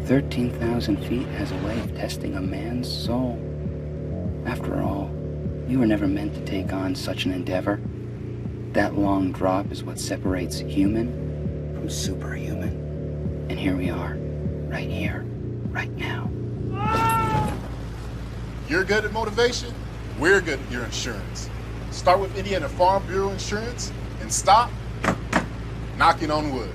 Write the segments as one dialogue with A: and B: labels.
A: 13,000 feet has a way of testing a man's soul. After all, you were never meant to take on such an endeavor. That long drop is what separates human from superhuman. And here we are, right here, right now.
B: You're good at motivation, we're good at your insurance. Start with Indiana Farm Bureau Insurance and stop knocking on wood.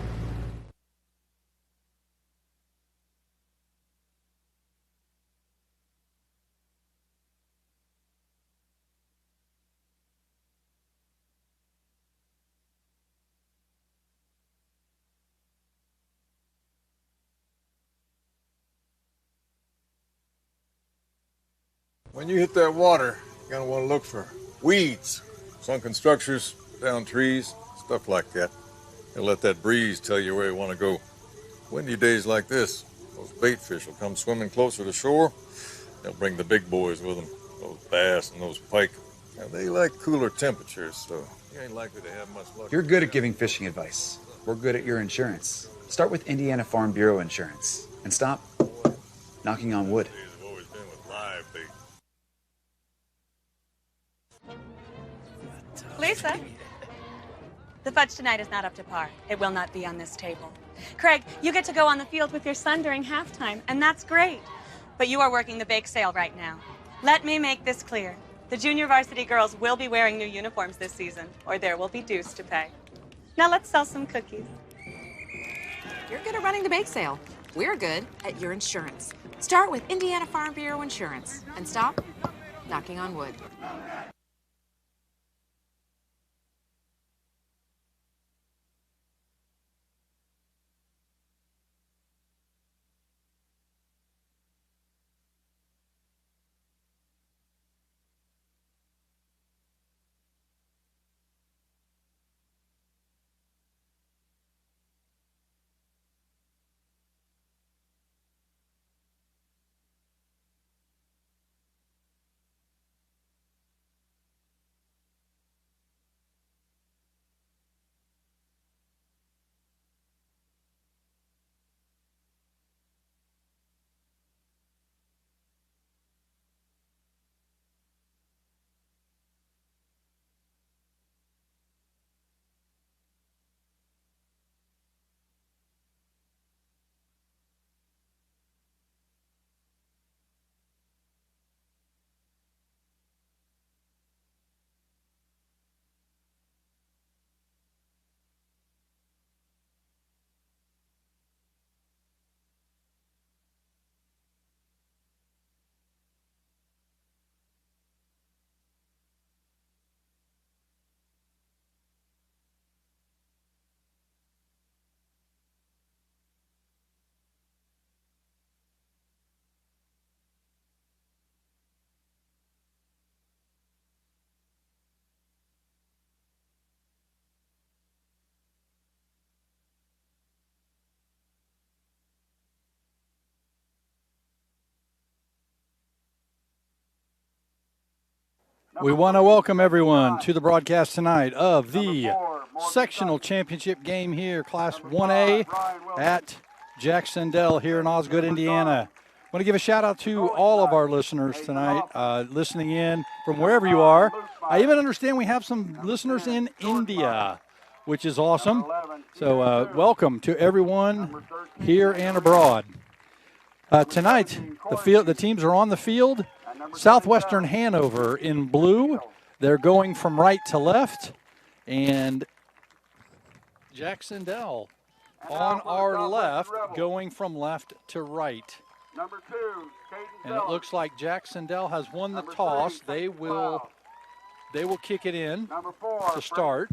C: When you hit that water, you're gonna want to look for weeds, sunken structures, down trees, stuff like that. And let that breeze tell you where you want to go. Windy days like this, those bait fish will come swimming closer to shore. They'll bring the big boys with them, those bass and those pike. Now, they like cooler temperatures, so you ain't likely to have much luck.
D: You're good at giving fishing advice. We're good at your insurance. Start with Indiana Farm Bureau Insurance and stop knocking on wood.
C: I've always been with live bait.
E: Lisa, the fudge tonight is not up to par. It will not be on this table. Craig, you get to go on the field with your son during halftime, and that's great. But you are working the bake sale right now. Let me make this clear. The junior varsity girls will be wearing new uniforms this season, or there will be dues to pay. Now let's sell some cookies.
F: You're good at running the bake sale. We're good at your insurance. Start with Indiana Farm Bureau Insurance and stop knocking on wood.
G: We want to welcome everyone to the broadcast tonight of the sectional championship game here, Class 1A at Jac-Cen-Del here in Osgood, Indiana. I want to give a shout out to all of our listeners tonight, listening in from wherever you are. I even understand we have some listeners in India, which is awesome. So welcome to everyone here and abroad. Tonight, the teams are on the field. Southwestern Hanover in blue. They're going from right to left. And Jac-Cen-Del on our left, going from left to right. And it looks like Jac-Cen-Del has won the toss. They will kick it in to start.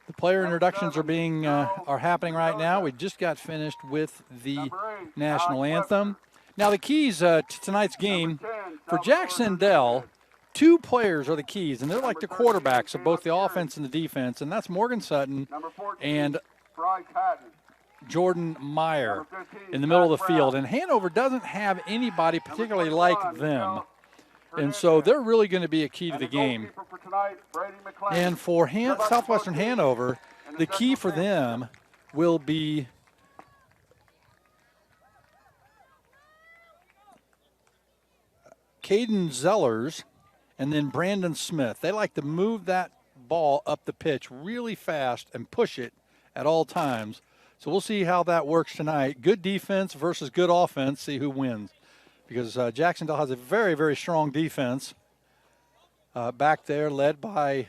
G: The player introductions are happening right now. We just got finished with the national anthem. Now the keys to tonight's game for Jac-Cen-Del, two players are the keys, and they're like the quarterbacks of both the offense and the defense, and that's Morgan Sutton and Jordan Meyer in the middle of the field. And Hanover doesn't have anybody particularly like them, and so they're really going to be a key to the game. And for Southwestern Hanover, the key for them will be Caden Zellers and then Brandon Smith. They like to move that ball up the pitch really fast and push it at all times. So we'll see how that works tonight. Good defense versus good offense, see who wins. Because Jac-Cen-Del has a very, very strong defense back there, led by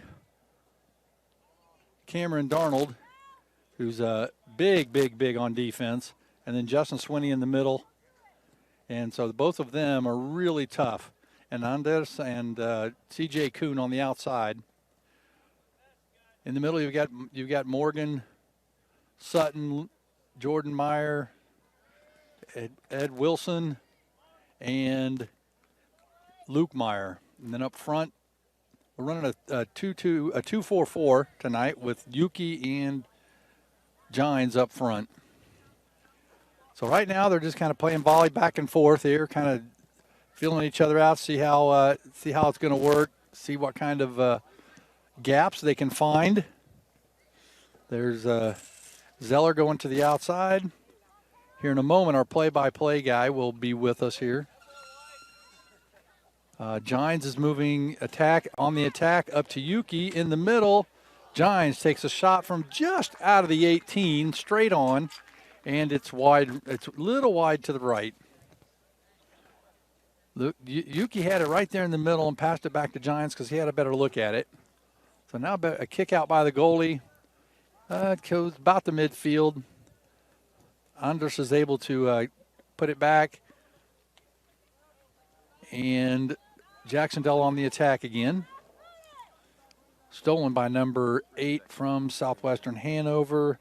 G: Cameron Darnold, who's big on defense, and then Justin Swinney in the middle. And so both of them are really tough. And Anders and C.J. Kuhn on the outside. In the middle, you've got Morgan, Sutton, Jordan Meyer, Ed Wilson, and Luke Meyer. And then up front, we're running a 2-4-4 tonight with Yuki and Gines up front. So right now they're just kind of playing volley back and forth here, kind of feeling each other out, see how it's going to work, see what kind of gaps they can find. There's Zeller going to the outside. Here in a moment, our play-by-play guy will be with us here. Gines is moving on the attack up to Yuki in the middle. Gines takes a shot from just out of the 18, straight on, and it's wide. It's a little wide to the right. Look, Yuki had it right there in the middle and passed it back to Gines because he had a better look at it. So now a kick out by the goalie. It goes about the midfield. Anders is able to put it back. And Jac-Cen-Del on the attack again. Stolen by number 8 from Southwestern Hanover.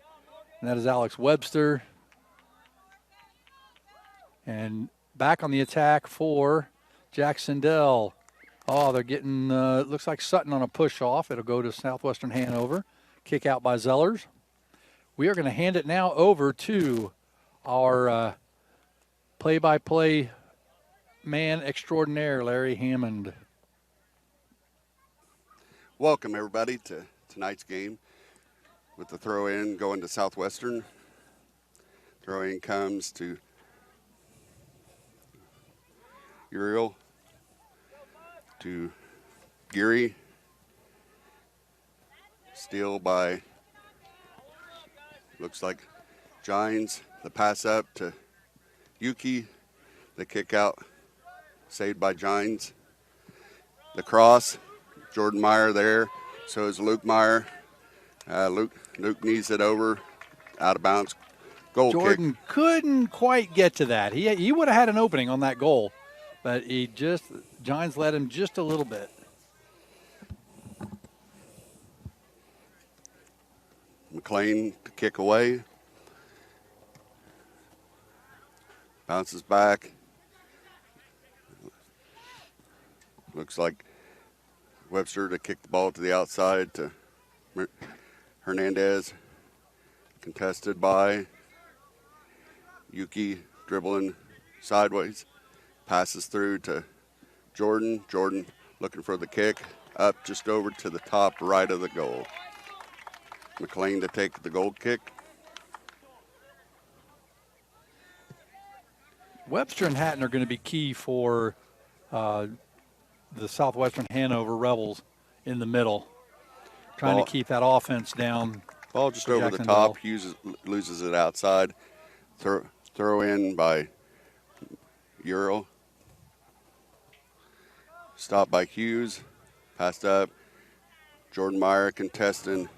G: And that is Alex Webster. And back on the attack for Jac-Cen-Del. Oh, they're getting, looks like Sutton on a push-off. It'll go to Southwestern Hanover. Kick out by Zellers. We are going to hand it now over to our play-by-play man extraordinaire, Larry Hammond.
H: Welcome, everybody, to tonight's game with the throw-in going to Southwestern. Throw-in comes to Uriel, to Geary. Steal by, looks like Gines. The pass up to Yuki. The kick out, saved by Gines. The cross, Jordan Meyer there. So is Luke Meyer. Luke knees it over, out of bounds. Goal kick.
G: Jordan couldn't quite get to that. He would have had an opening on that goal, but Gines led him just a little bit.
H: McLean to kick away. Bounces back. Looks like Webster to kick the ball to the outside to Hernandez. Contested by Yuki, dribbling sideways. Passes through to Jordan. Jordan looking for the kick. Up just over to the top right of the goal. McLean to take the goal kick.
G: Webster and Hatton are going to be key for the Southwestern Hanover Rebels in the middle, trying to keep that offense down.
H: Ball just over the top. Hughes loses it outside. Throw in by Uriel. Stopped by Hughes. Passed up. Jordan Meyer contesting.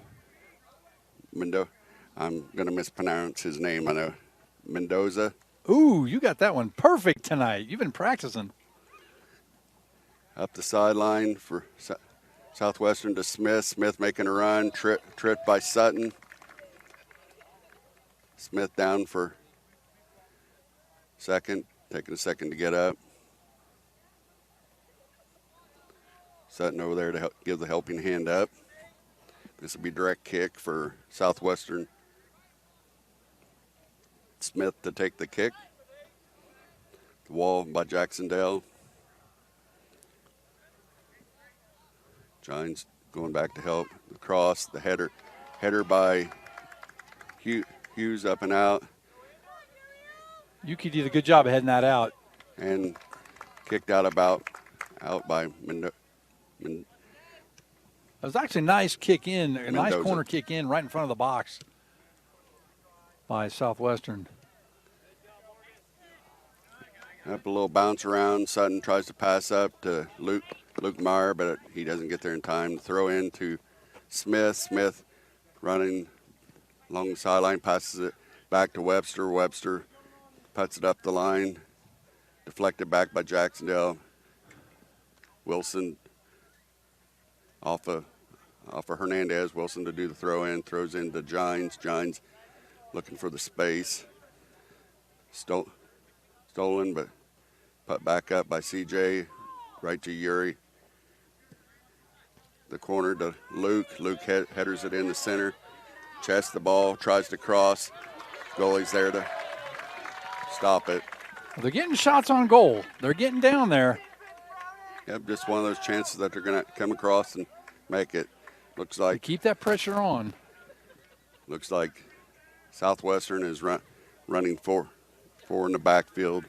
H: I'm going to mispronounce his name, I know. Mendoza.
G: Ooh, you got that one perfect tonight. You've been practicing.
H: Up the sideline for Southwestern to Smith. Smith making a run. Tripped by Sutton. Smith down for second. Taking a second to get up. Sutton over there to give the helping hand up. This will be direct kick for Southwestern. Smith to take the kick. The wall by Jac-Cen-Del. Gines going back to help. The cross, the header by Hughes up and out.
G: Yuki did a good job of heading that out.
H: And kicked out about out by
G: It was actually a nice kick in, a nice
H: Mendoza.
G: corner kick in right in front of the box by Southwestern.
H: Up a little bounce around. Sutton tries to pass up to Luke Meyer, but he doesn't get there in time. Throw in to Smith. Smith running along the sideline, passes it back to Webster. Webster puts it up the line, deflected back by Jac-Cen-Del. Wilson off of Hernandez. Wilson to do the throw in, throws into Gines. Gines looking for the space. Stolen, but put back up by CJ, right to Yuri. The corner to Luke. Luke headers it in the center. Chests the ball, tries to cross. Goalie's there to stop it.
G: They're getting shots on goal. They're getting down there.
H: Yep, just one of those chances that they're going to come across and make it. Looks
G: They
H: like
G: keep that pressure on.
H: Southwestern is running four in the backfield.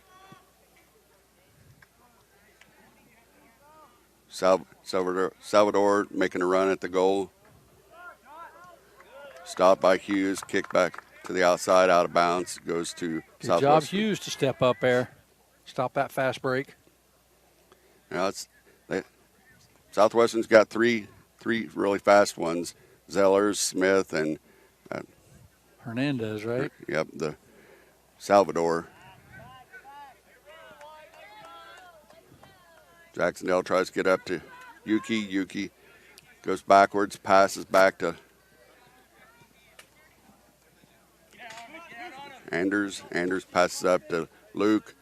H: Salvador making a run at the goal. Stopped by Hughes, kick back to the outside, out of bounds, goes to
G: Good
H: Southwestern.
G: job, Hughes, to step up there. Stop that fast break.
H: Now Southwestern's got three really fast ones. Zellers, Smith, and
G: Hernandez, right?
H: Yep, the Salvador. Jac-Cen-Del tries to get up to Yuki. Yuki goes backwards, passes back to Anders. Anders passes up to Luke.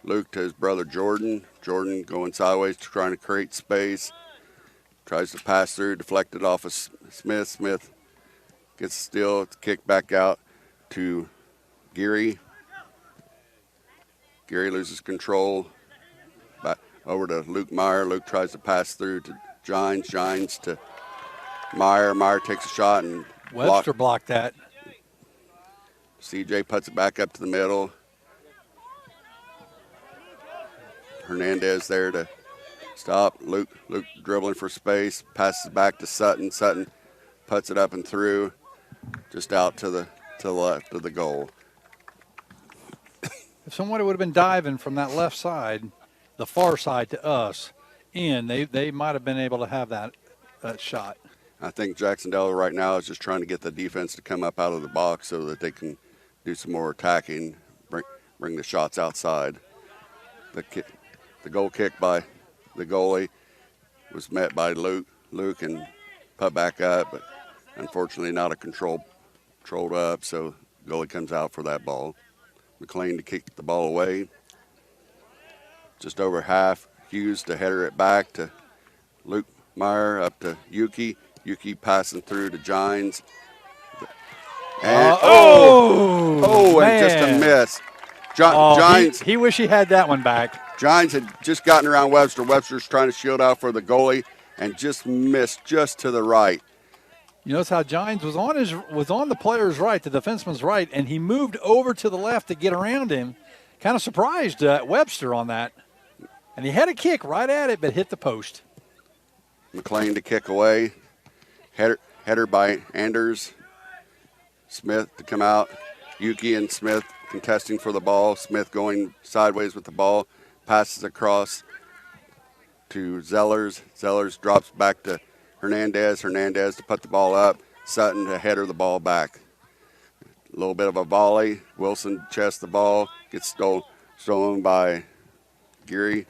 H: Luke to his brother Jordan. Jordan going sideways, trying to create space. Tries to pass through, deflected off of Smith. Smith gets still, kick back out to Geary. Geary loses control. Back over to Luke Meyer. Luke tries to pass through to Gines. Gines to Meyer. Meyer takes a shot and
G: Webster blocked that.
H: CJ puts it back up to the middle. Hernandez there to stop. Luke dribbling for space. Passes back to Sutton. Sutton puts it up and through, just out to the left of the goal.
G: If somebody would have been diving from that left side, the far side to us, they might have been able to have that shot.
H: I think Jac-Cen-Del right now is just trying to get the defense to come up out of the box so that they can do some more attacking, bring the shots outside. The goal kick by the goalie was met by Luke and put back up, but unfortunately not a controlled up, so goalie comes out for that ball. McLean to kick the ball away. Just over half. Hughes to header it back to Luke Meyer, up to Yuki. Yuki passing through to Gines. And and just a miss. Gines.
G: He wish he had that one back.
H: Gines had just gotten around Webster. Webster's trying to shield out for the goalie and just missed just to the right.
G: You notice how Gines was on the player's right, the defenseman's right, and he moved over to the left to get around him. Kind of surprised Webster on that. And he had a kick right at it, but hit the post.
H: McLean to kick away. Header by Anders. Smith to come out. Yuki and Smith contesting for the ball. Smith going sideways with the ball. Passes across to Zellers. Zellers drops back to Hernandez. Hernandez to put the ball up. Sutton to header the ball back. A little bit of a volley. Wilson chests the ball. Gets stolen by Geary.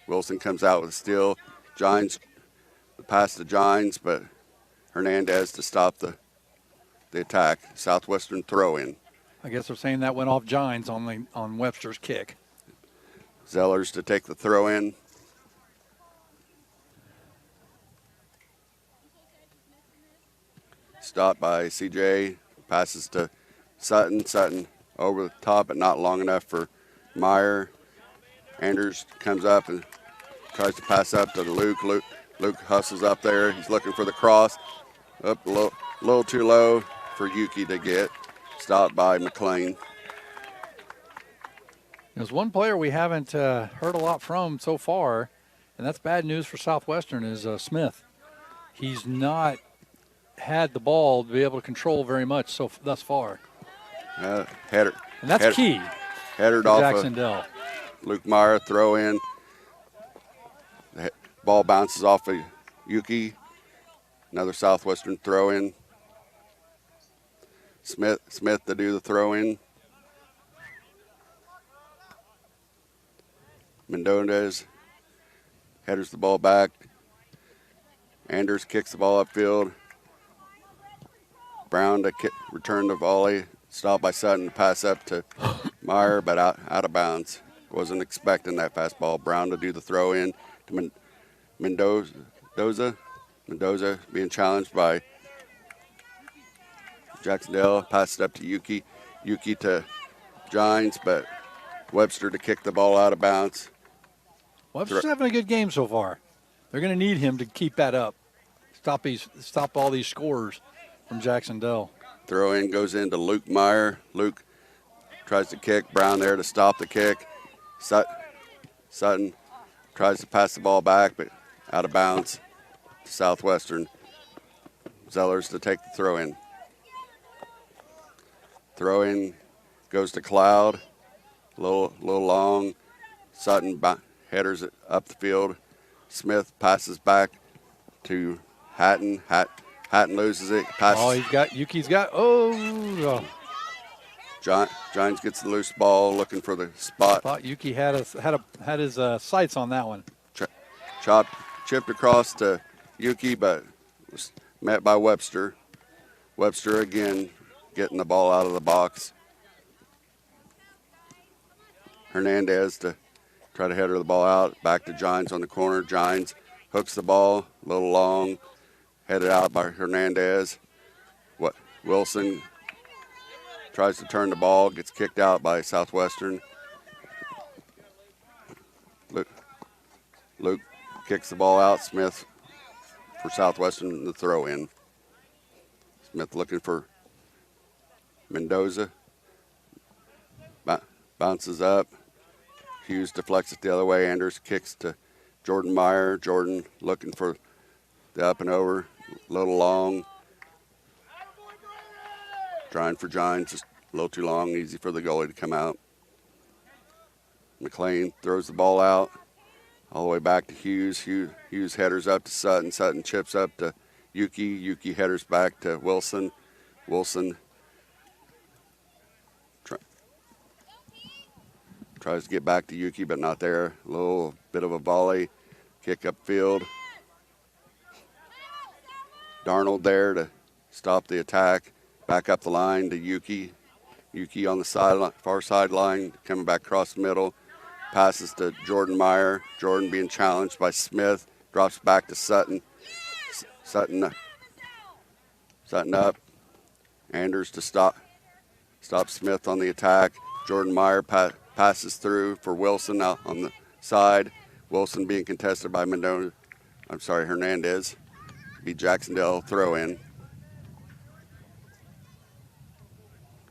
H: Wilson comes out with a steal. Gines, the pass to Gines, but Hernandez to stop the attack. Southwestern throw in.
G: I guess they're saying that went off Gines on Webster's kick.
H: Zellers to take the throw in. Stopped by CJ. Passes to Sutton. Sutton over the top, but not long enough for Meyer. Anders comes up and tries to pass up to Luke. Luke hustles up there. He's looking for the cross. Up a little too low for Yuki to get. Stopped by McLean.
G: There's one player we haven't heard a lot from so far, and that's bad news for Southwestern, is Smith. He's not had the ball to be able to control very much thus far.
H: Header.
G: And that's key.
H: Headed off
G: Jac-Cen-Del.
H: Luke Meyer, throw in. The ball bounces off of Yuki. Another Southwestern throw in. Smith to do the throw in. Mendonez headers the ball back. Anders kicks the ball upfield. Brown to return the volley. Stopped by Sutton. Pass up to Meyer, but out of bounds. Wasn't expecting that fastball. Brown to do the throw in to Mendoza. Mendoza being challenged by Jac-Cen-Del. Pass it up to Yuki. Yuki to Gines, but Webster to kick the ball out of bounds.
G: Webster's having a good game so far. They're going to need him to keep that up. Stop all these scores from Jac-Cen-Del.
H: Throw in goes into Luke Meyer. Luke tries to kick. Brown there to stop the kick. Sutton tries to pass the ball back, but out of bounds to Southwestern. Zellers to take the throw in. Throw in goes to Cloud. A little long. Sutton headers it up the field. Smith passes back to Hatton. Hatton loses it. Passes.
G: Yuki's got. Oh.
H: Gines gets the loose ball, looking for the spot.
G: Thought Yuki had his sights on that one.
H: Chipped across to Yuki, but was met by Webster. Webster again getting the ball out of the box. Hernandez to try to header the ball out. Back to Gines on the corner. Gines hooks the ball, a little long, headed out by Hernandez. Wilson tries to turn the ball, gets kicked out by Southwestern. Luke kicks the ball out. Smith for Southwestern, the throw in. Smith looking for Mendoza. Bounces up. Hughes deflects it the other way. Anders kicks to Jordan Meyer. Jordan looking for the up and over. A little long. Trying for Gines, just a little too long. Easy for the goalie to come out. McLean throws the ball out. All the way back to Hughes. Hughes headers up to Sutton. Sutton chips up to Yuki. Yuki headers back to Wilson. Wilson tries to get back to Yuki, but not there. A little bit of a volley. Kick upfield. Darnold there to stop the attack. Back up the line to Yuki. Yuki on the far sideline, coming back across the middle. Passes to Jordan Meyer. Jordan being challenged by Smith. Drops back to Sutton. Sutton up. Anders to stop Smith on the attack. Jordan Meyer passes through for Wilson out on the side. Wilson being contested by Hernandez. Be Jac-Cen-Del throw in.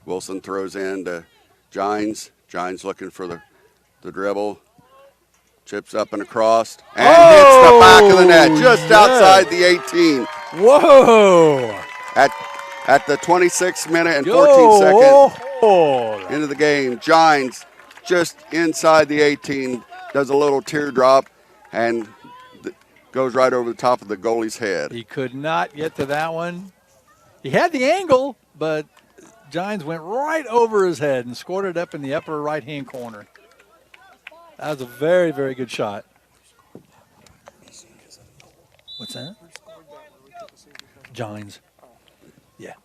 H: Wilson throws in to Gines. Gines looking for the dribble. Chips up and across. And hits the back of the net just outside the 18.
G: Whoa!
H: At the 26th minute and 14 second into the game, Gines just inside the 18 does a little teardrop and goes right over the top of the goalie's head.
G: He could not get to that one. He had the angle, but Gines went right over his head and scored it up in the upper right-hand corner. That was a very, very good shot. What's that? Gines. Yeah.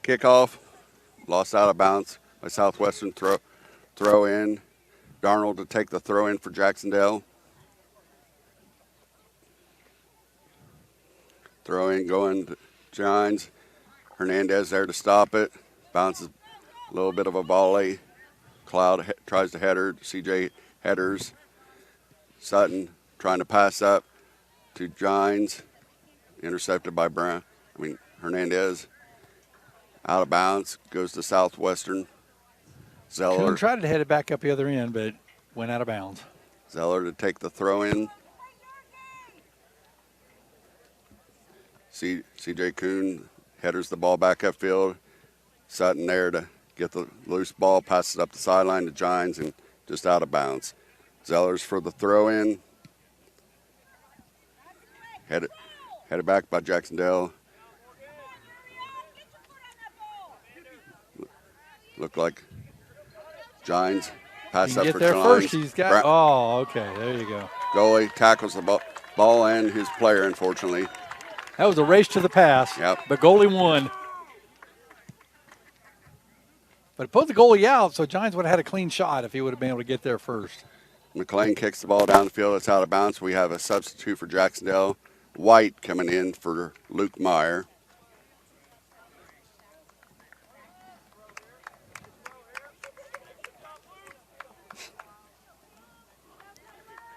H: Kickoff. Lost out of bounds by Southwestern. Throw in. Darnold to take the throw in for Jac-Cen-Del. Throw in going to Gines. Hernandez there to stop it. Bounces a little bit of a volley. Cloud tries to header. CJ headers. Sutton trying to pass up to Gines. Intercepted by Hernandez. Out of bounds. Goes to Southwestern. Zeller.
G: Kuhn tried to head it back up the other end, but went out of bounds.
H: Zeller to take the throw in. C.J. Kuhn headers the ball back upfield. Sutton there to get the loose ball, passes up the sideline to Gines and just out of bounds. Zellers for the throw in. Headed back by Jac-Cen-Del. Looked like Gines pass up
G: get
H: for
G: there
H: Gines.
G: first. He's got. Oh, okay. There you go.
H: Goalie tackles the ball and his player, unfortunately.
G: That was a race to the pass.
H: Yep.
G: But goalie won. But it put the goalie out, so Giants would have had a clean shot if he would have been able to get there first.
H: McLean kicks the ball down the field. It's out of bounds. We have a substitute for Jac-Cen-Del. White coming in for Luke Meyer.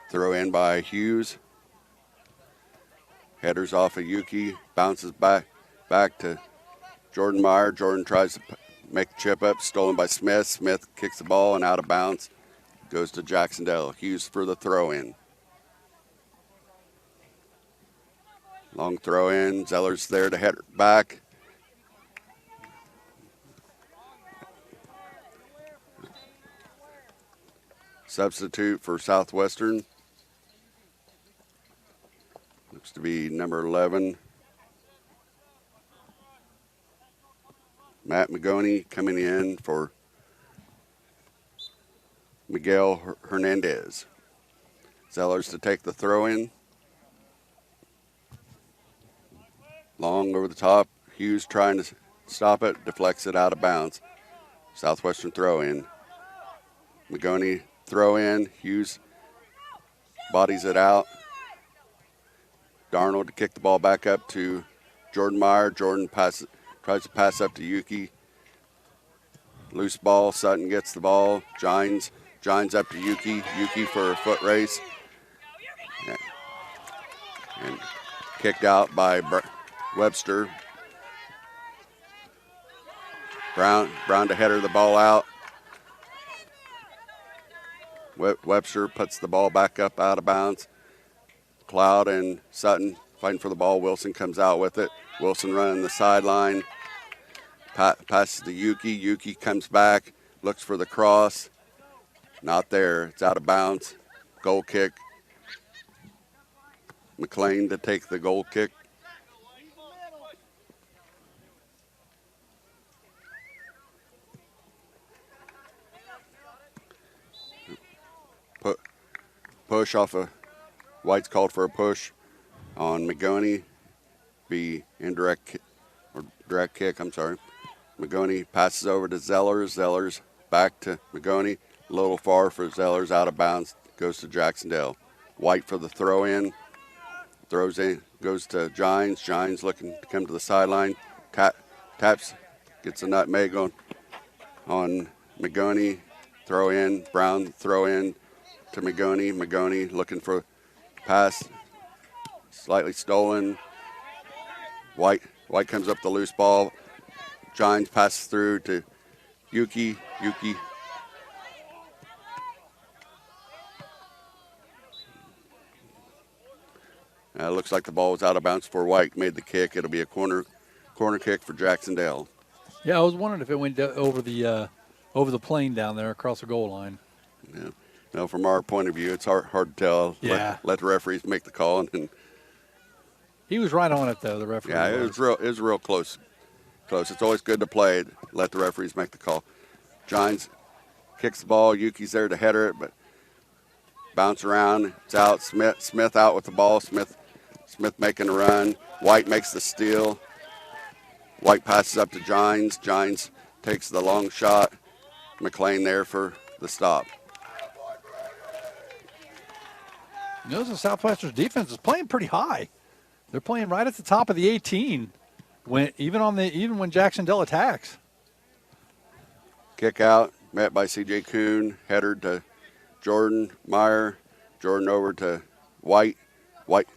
H: Throw in by Hughes. Headers off of Yuki. Bounces back to Jordan Meyer. Jordan tries to make the chip up. Stolen by Smith. Smith kicks the ball and out of bounds. Goes to Jac-Cen-Del. Hughes for the throw in. Long throw in. Zeller's there to head it back. Substitute for Southwestern. Looks to be number 11. Matt Magoni coming in for Miguel Hernandez. Zellers to take the throw in. Long over the top. Hughes trying to stop it. Deflects it out of bounds. Southwestern throw in. Magoni throw in. Hughes bodies it out. Darnold to kick the ball back up to Jordan Meyer. Jordan tries to pass up to Yuki. Loose ball. Sutton gets the ball. Gines up to Yuki. Yuki for a foot race. And kicked out by Webster. Brown to header the ball out. Webster puts the ball back up out of bounds. Cloud and Sutton fighting for the ball. Wilson comes out with it. Wilson running the sideline. Passes to Yuki. Yuki comes back, looks for the cross. Not there. It's out of bounds. Goal kick. McLean to take the goal kick. Push off of White's called for a push on Magoni. Be indirect or direct kick, I'm sorry. Magoni passes over to Zellers. Zellers back to Magoni. A little far for Zellers, out of bounds. Goes to Jac-Cen-Del. White for the throw in. Throws in, goes to Gines. Gines looking to come to the sideline. Taps, gets a nutmeg on Magoni. Throw in. Brown throw in to Magoni. Magoni looking for pass. Slightly stolen. White comes up the loose ball. Gines passes through to Yuki. Looks like the ball was out of bounds before White made the kick. It'll be a corner kick for Jac-Cen-Del.
G: Yeah, I was wondering if it went over the plane down there across the goal line.
H: Yeah. No, from our point of view, it's hard to tell.
G: Yeah.
H: Let the referees make the call. And
G: he was right on it, though, the referee.
H: Yeah, it was real close. It's always good to play. Let the referees make the call. Gines kicks the ball. Yuki's there to header it, but bounce around. It's out. Smith out with the ball. Smith making a run. White makes the steal. White passes up to Gines. Gines takes the long shot. McLean there for the stop.
G: You notice the Southwestern's defense is playing pretty high. They're playing right at the top of the 18, even when Jac-Cen-Del attacks.
H: Kick out, met by C.J. Kuhn, headered to Jordan Meyer. Jordan over to White. White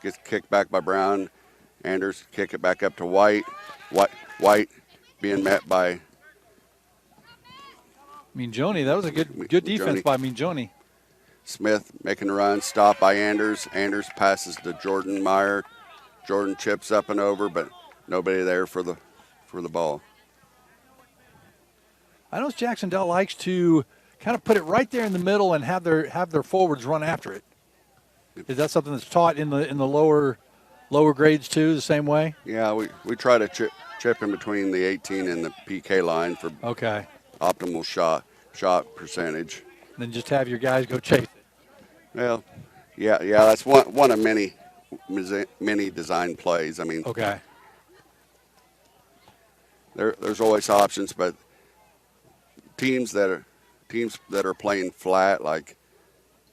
H: gets kicked back by Brown. Anders kick it back up to White. White being met by
G: Minjoni, that was a good defense by Minjoni.
H: Smith making a run, stopped by Anders. Anders passes to Jordan Meyer. Jordan chips up and over, but nobody there for the ball.
G: I know Jac-Cen-Del likes to kind of put it right there in the middle and have their forwards run after it. Is that something that's taught in the lower grades too, the same way?
H: Yeah, we try to chip in between the 18 and the PK line for optimal shot percentage.
G: Then just have your guys go chase it.
H: Well, yeah, that's one of many design plays. I mean, there's always options, but teams that are playing flat like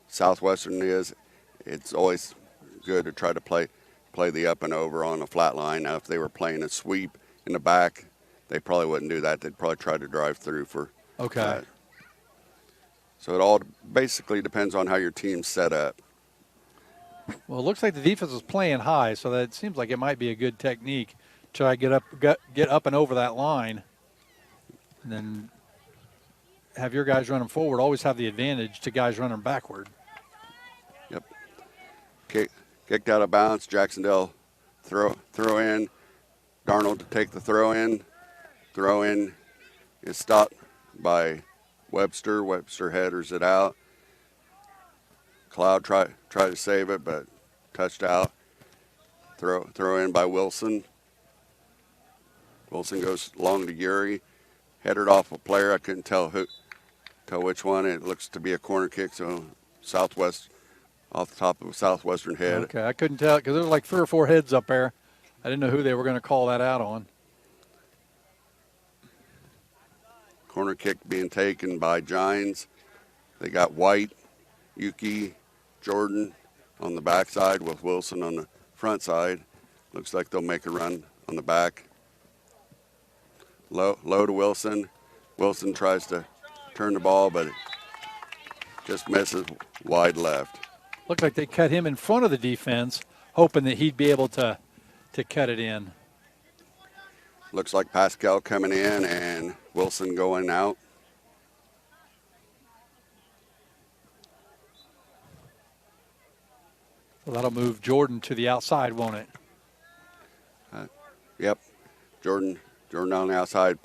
H: Southwestern is, it's always good to try to play the up and over on a flat line. Now, if they were playing a sweep in the back, they probably wouldn't do that. They'd probably try to drive through for that. So it all basically depends on how your team's set up.
G: Well, it looks like the defense is playing high, so that seems like it might be a good technique. Try to get up and over that line, and then have your guys running forward. Always have the advantage to guys running backward.
H: Yep. Kicked out of bounds. Jac-Cen-Del throw in. Darnold to take the throw in. Throw in is stopped by Webster. Webster headers it out. Cloud tried to save it, but touched out. Throw in by Wilson. Wilson goes long to Yuri. Headed off a player. I couldn't tell which one. It looks to be a corner kick, so Southwest off the top of a Southwestern head.
G: Okay, I couldn't tell because there were like 3 or 4 heads up there. I didn't know who they were going to call that out on.
H: Corner kick being taken by Gines. They got White, Yuki, Jordan on the backside with Wilson on the front side. Looks like they'll make a run on the back. Low to Wilson. Wilson tries to turn the ball, but it just misses wide left.
G: Looked like they cut him in front of the defense, hoping that he'd be able to cut it in.
H: Looks like Pascal coming in and Wilson going out.
G: Well, that'll move Jordan to the outside, won't it?
H: Yep. Jordan on the outside,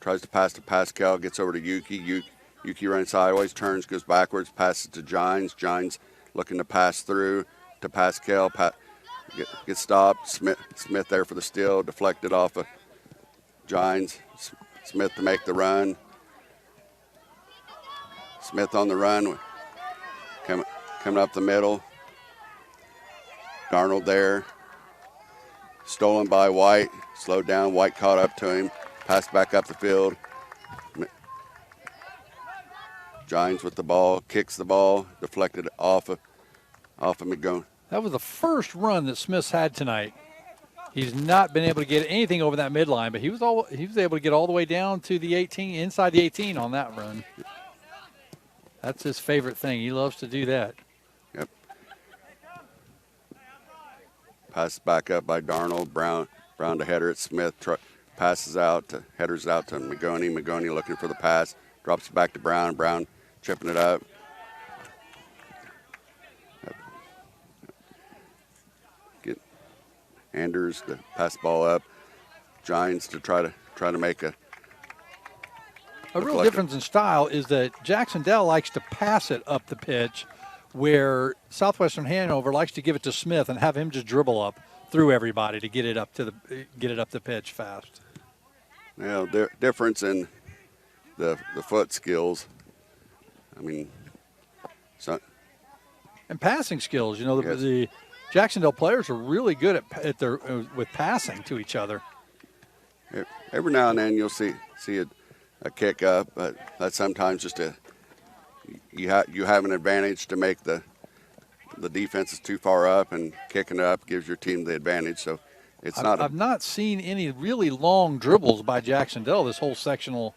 H: tries to pass to Pascal, gets over to Yuki. Yuki runs sideways, turns, goes backwards, passes to Gines. Gines looking to pass through to Pascal. Gets stopped. Smith there for the steal, deflected off of Gines. Smith to make the run. Smith on the run, coming up the middle. Darnold there. Stolen by White. Slowed down. White caught up to him. Passed back up the field. Gines with the ball. Kicks the ball. Deflected off of McGone.
G: That was the first run that Smith's had tonight. He's not been able to get anything over that midline, but he was able to get all the way down to the 18, inside the 18 on that run. That's his favorite thing. He loves to do that.
H: Yep. Pass back up by Darnold. Brown to header at Smith. Headers out to McGoney. McGoney looking for the pass. Drops it back to Brown. Brown tripping it up. Get Anders to pass the ball up. Gines to try to make a
G: real difference in style is that Jac-Cen-Del likes to pass it up the pitch, where Southwestern Hanover likes to give it to Smith and have him just dribble up through everybody to get it up the pitch fast.
H: Yeah, difference in the foot skills. I mean,
G: and passing skills. You know,
H: yes.
G: The Jac-Cen-Del players are really good at their with passing to each other.
H: Every now and then you'll see a kick up, but that's sometimes just you have an advantage to make the defense is too far up, and kicking it up gives your team the advantage. So I've
G: not seen any really long dribbles by Jac-Cen-Del this whole sectional.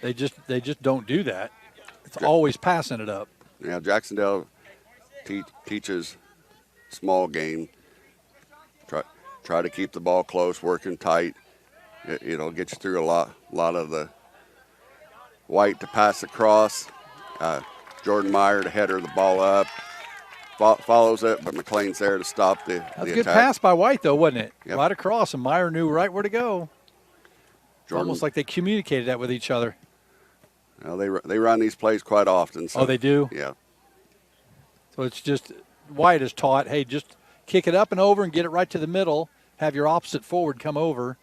G: They just don't do that. It's always passing it up.
H: Yeah, Jac-Cen-Del teaches small game. Try to keep the ball close, working tight. It'll get you through a lot of the White to pass across. Jordan Meyer to header the ball up. Follows it, but McLean's there to stop the
G: That's a
H: attack.
G: good pass by White, though, wasn't it?
H: Yep.
G: Right across, and Meyer knew right where to go. It's almost like they communicated that with each other.
H: Well, they run these plays quite often. So,
G: oh, they do?
H: Yeah.
G: So it's just White is taught, hey, just kick it up and over and get it right to the middle. Have your opposite forward come over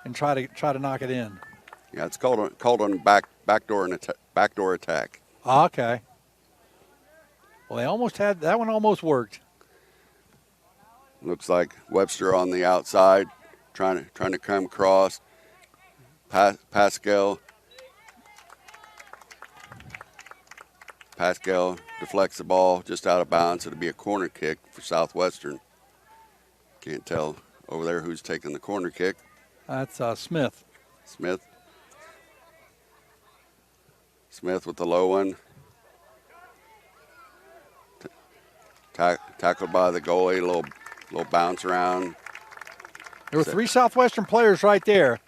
G: and try to knock it in.
H: Yeah, it's called on backdoor attack.
G: Okay. Well, they almost had that one. Almost worked.
H: Looks like Webster on the outside, trying to come across. Pascal deflects the ball just out of bounds. It'll be a corner kick for Southwestern. Can't tell over there who's taking the corner kick.
G: That's Smith.
H: Smith with the low one. Tackled by the goalie, a little bounce around.
G: There were 3 Southwestern players right there,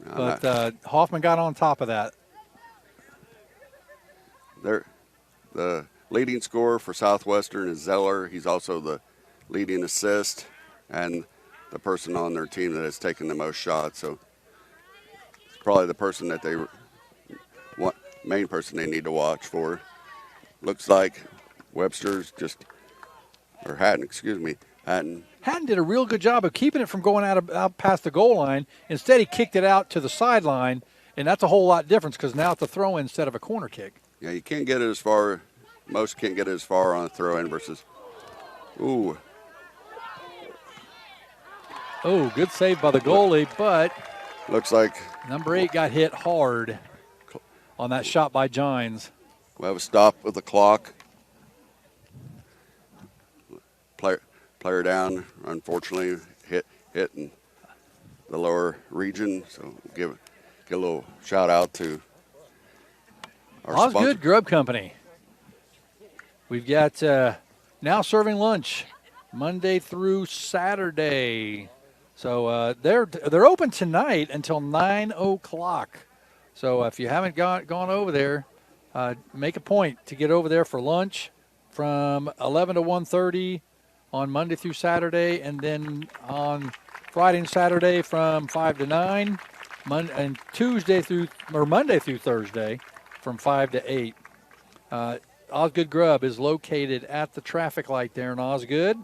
G: but Hoffman got on top of that.
H: The leading scorer for Southwestern is Zeller. He's also the leading assist and the person on their team that has taken the most shots. So it's probably the person that main person they need to watch for. Looks like Webster's Hatton.
G: Hatton did a real good job of keeping it from going out past the goal line. Instead, he kicked it out to the sideline, and that's a whole lot different because now it's a throw-in instead of a corner kick.
H: Yeah, you can't get it as far. Most can't get it as far on a throw-in versus. Ooh.
G: Oh, good save by the goalie, but
H: looks like
G: number 8 got hit hard on that shot by Gines.
H: We have a stop with the clock. Player down, unfortunately, hit in the lower region. So give a little shout out to our sponsor.
G: Osgood Grub Company. We've got now serving lunch Monday through Saturday. So they're open tonight until 9 o'clock. So if you haven't gone over there, make a point to get over there for lunch from 11 to 1:30 on Monday through Saturday, and then on Friday and Saturday from 5 to 9, and Monday through Thursday from 5 to 8. Osgood Grub is located at the traffic light there in Osgood,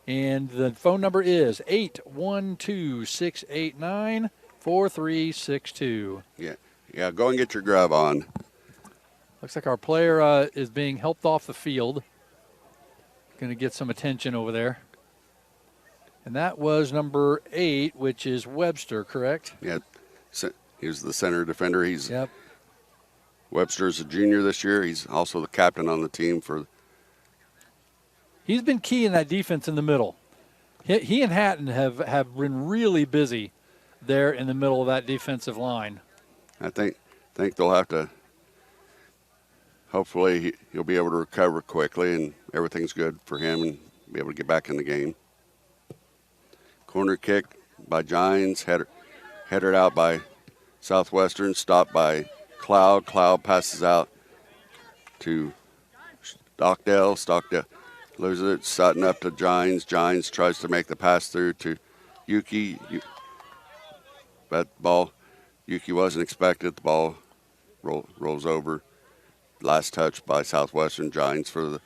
G: and the phone number is 812-689-4362.
H: Yeah, go and get your grub on.
G: Looks like our player is being helped off the field. Going to get some attention over there. And that was number 8, which is Webster, correct?
H: Yeah, he's the center defender.
G: Yep.
H: Webster's a junior this year. He's also the captain on the team for.
G: He's been key in that defense in the middle. He and Hatton have been really busy there in the middle of that defensive line.
H: I think they'll have to. Hopefully he'll be able to recover quickly and everything's good for him and be able to get back in the game. Corner kick by Gines, headed out by Southwestern, stopped by Cloud. Cloud passes out to Stockdale. Stockdale loses it. Sutton up to Gines. Gines tries to make the pass through to Yuki. But ball, Yuki wasn't expected. The ball rolls over. Last touch by Southwestern. Giants for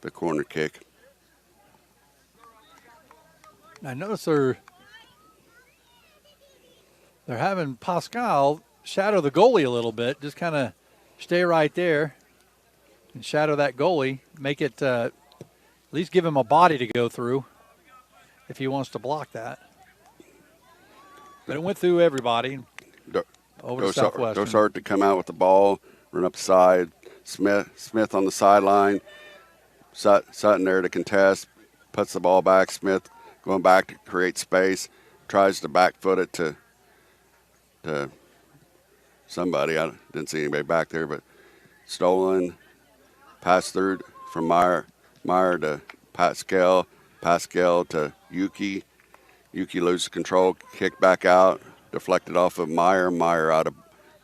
H: the corner kick.
G: I notice they're having Pascal shadow the goalie a little bit. Just kind of stay right there and shadow that goalie. Make it at least give him a body to go through if he wants to block that. But it went through everybody. Over to Southwestern.
H: Dosart to come out with the ball, run up the side. Smith on the sideline. Sutton there to contest. Puts the ball back. Smith going back to create space. Tries to back foot it to somebody. I didn't see anybody back there, but stolen. Pass through from Meyer to Pascal. Pascal to Yuki. Yuki loses control. Kick back out. Deflected off of Meyer. Meyer out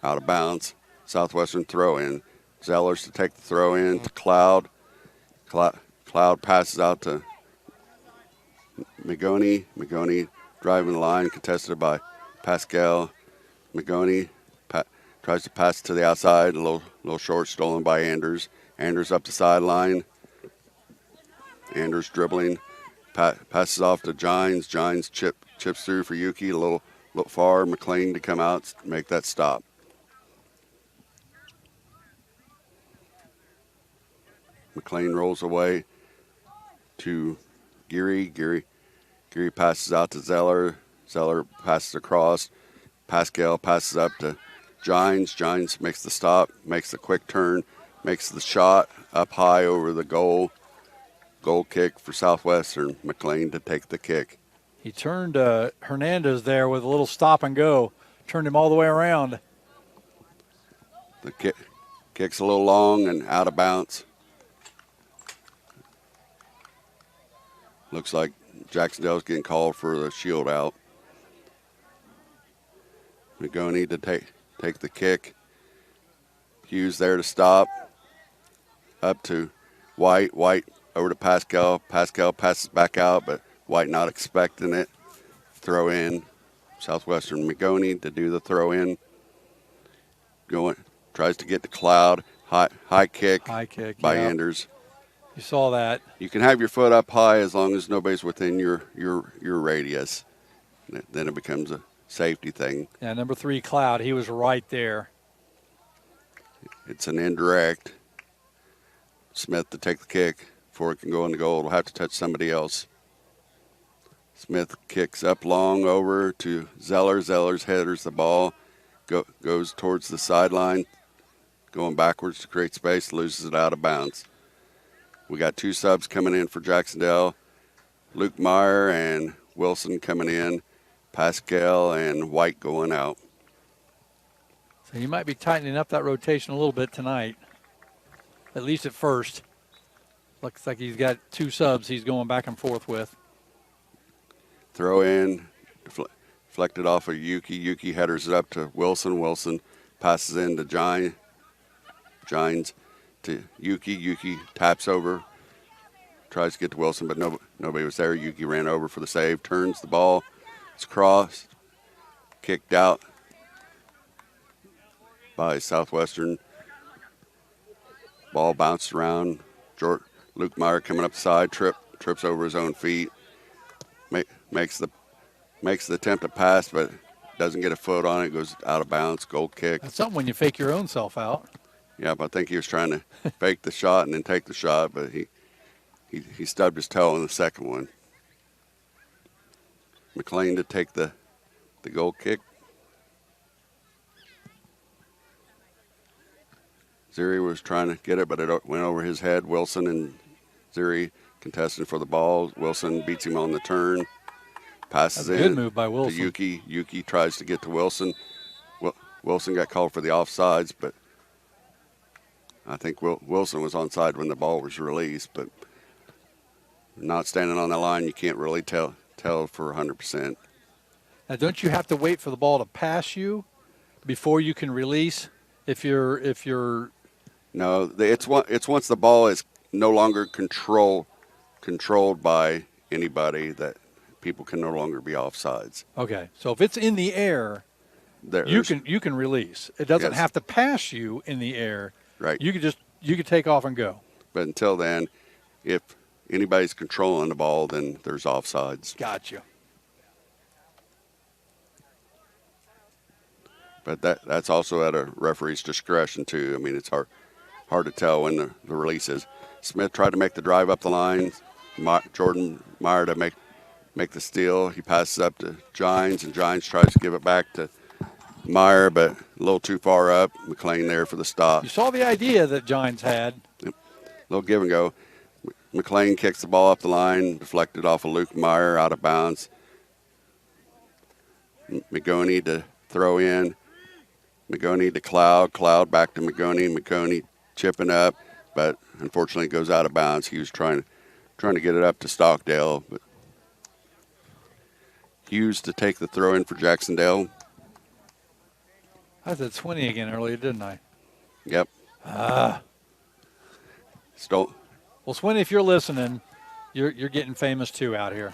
H: of bounds. Southwestern throw in. Zellers to take the throw in to Cloud. Cloud passes out to McGoney. McGoney driving the line, contested by Pascal. McGoney tries to pass it to the outside, a little short, stolen by Anders. Anders up the sideline. Anders dribbling, passes off to Gines. Gines chips through for Yuki, a little far. McLean to come out, make that stop. McLean rolls away to Geary. Geary passes out to Zeller. Zeller passes across. Pascal passes up to Gines. Gines makes the stop, makes the quick turn, makes the shot up high over the goal. Goal kick for Southwestern. McLean to take the kick.
G: He turned Hernandez there with a little stop and go. Turned him all the way around.
H: The kick's a little long and out of bounds. Looks like Jac-Cen-Del's getting called for the shield out. McGoney to take the kick. Hughes there to stop. Up to White. White over to Pascal. Pascal passes back out, but White not expecting it. Throw in. Southwestern McGoney to do the throw in. Tries to get to Cloud. High kick.
G: High kick
H: by
G: yeah.
H: Anders.
G: You saw that.
H: You can have your foot up high as long as nobody's within your radius. Then it becomes a safety thing.
G: Yeah, number 3, Cloud. He was right there.
H: It's an indirect. Smith to take the kick before it can go in the goal. It'll have to touch somebody else. Smith kicks up long over to Zeller. Zeller's headers the ball. Goes towards the sideline. Going backwards to create space. Loses it out of bounds. We got 2 subs coming in for Jac-Cen-Del. Luke Meyer and Wilson coming in. Pascal and White going out.
G: So you might be tightening up that rotation a little bit tonight, at least at first. Looks like he's got 2 subs he's going back and forth with.
H: Throw in, deflected off of Yuki. Yuki headers it up to Wilson. Wilson passes into Gines to Yuki. Yuki taps over, tries to get to Wilson, but nobody was there. Yuki ran over for the save, turns the ball. It's crossed, kicked out by Southwestern. Ball bounced around. Luke Meyer coming up the side, trips over his own feet. Makes the attempt to pass, but doesn't get a foot on it. Goes out of bounds. Goal kick.
G: That's something when you fake your own self out.
H: Yeah, but I think he was trying to fake the shot and then take the shot, but he stubbed his toe on the second one. McLean to take the goal kick. Ziri was trying to get it, but it went over his head. Wilson and Ziri contesting for the ball. Wilson beats him on the turn. Passes in.
G: Good move by Wilson.
H: To Yuki. Yuki tries to get to Wilson. Wilson got called for the offsides, but I think Wilson was onside when the ball was released. But not standing on the line, you can't really tell for 100%.
G: Now, don't you have to wait for the ball to pass you before you can release? If you're
H: No, it's once the ball is no longer controlled by anybody that people can no longer be offsides.
G: Okay, so if it's in the air, you can release. It doesn't have to pass you in the air.
H: Right.
G: You could take off and go.
H: But until then, if anybody's controlling the ball, then there's offsides.
G: Gotcha.
H: But that's also at a referee's discretion too. I mean, it's hard to tell when the release is. Smith tried to make the drive up the line. Jordan Meyer to make the steal. He passes up to Gines, and Gines tries to give it back to Meyer, but a little too far up. McLean there for the stop.
G: You saw the idea that Gines had.
H: Yep. Little give and go. McLean kicks the ball up the line, deflected off of Luke Meyer, out of bounds. McGoney to throw in. McGoney to Cloud. Cloud back to McGoney. McGoney chipping up, but unfortunately goes out of bounds. He was trying to get it up to Stockdale, but Hughes to take the throw in for Jac-Cen-Del.
G: I said 20 again earlier, didn't I?
H: Yep. Stole.
G: Well, Swinny, if you're listening, you're getting famous too out here.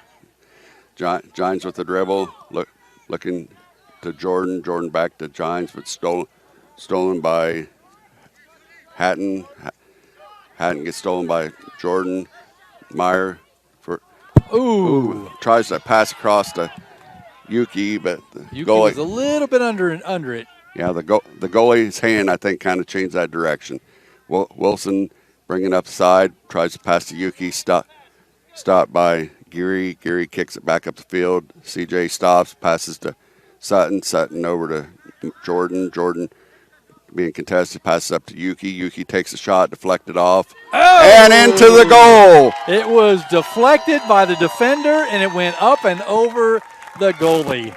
H: Giants with the dribble, looking to Jordan. Jordan back to Giants, but stolen by Hatton. Hatton gets stolen by Jordan. Meyer tries to pass across to Yuki, but the
G: Yuki
H: goalie
G: was a little bit under it.
H: Yeah, the goalie's hand, I think, kind of changed that direction. Wilson bringing up the side, tries to pass to Yuki, stopped by Geary. Geary kicks it back up the field. CJ stops, passes to Sutton. Sutton over to Jordan. Jordan being contested, passes up to Yuki. Yuki takes a shot, deflected off, and into the goal.
G: It was deflected by the defender, and it went up and over the goalie.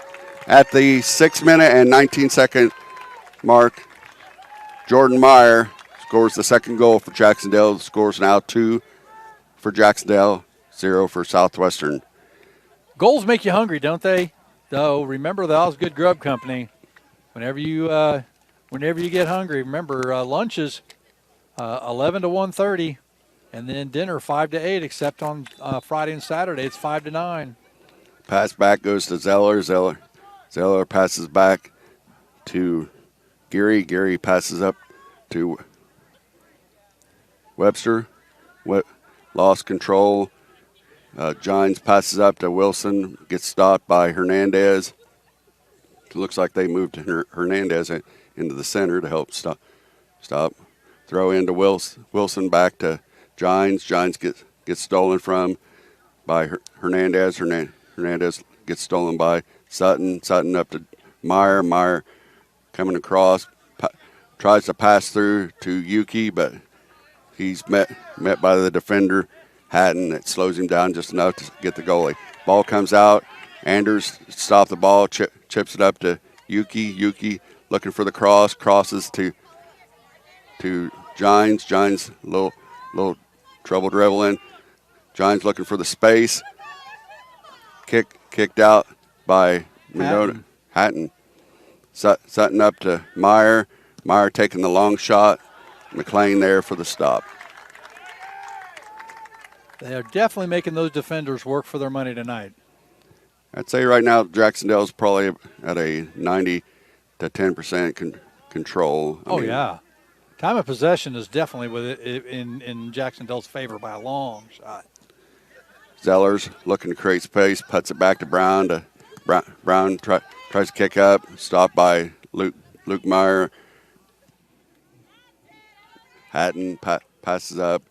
H: At the 6 minute and 19-second mark, Jordan Meyer scores the second goal for Jac-Cen-Del. The score's now 2 for Jac-Cen-Del, 0 for Southwestern.
G: Goals make you hungry, don't they? Though, remember the Osgood Grub Company. Whenever you get hungry, remember lunches 11 to 1:30, and then dinner 5 to 8, except on Friday and Saturday it's 5 to 9.
H: Pass back goes to Zeller. Zeller passes back to Geary. Geary passes up to Webster. Lost control. Gines passes up to Wilson. Gets stopped by Hernandez. It looks like they moved Hernandez into the center to help stop. Throw into Wilson back to Gines. Gines gets stolen from by Hernandez. Hernandez gets stolen by Sutton. Sutton up to Meyer. Meyer coming across. Tries to pass through to Yuki, but he's met by the defender, Hatton. It slows him down just enough to get the goalie. Ball comes out. Anders stops the ball, chips it up to Yuki. Yuki looking for the cross. Crosses to Gines. Gines, little trouble dribbling. Gines looking for the space. Kicked out by Mendota. Hatton. Sutton up to Meyer. Meyer taking the long shot. McLean there for the stop.
G: They are definitely making those defenders work for their money tonight.
H: I'd say right now Jac-Cen-Del is probably at a 90 to 10% control. I mean,
G: yeah. Time of possession is definitely with it in Jac-Cen-Del's favor by a long shot.
H: Zellers looking to create space, puts it back to Brown. Brown tries to kick up, stopped by Luke Meyer. Hatton passes up.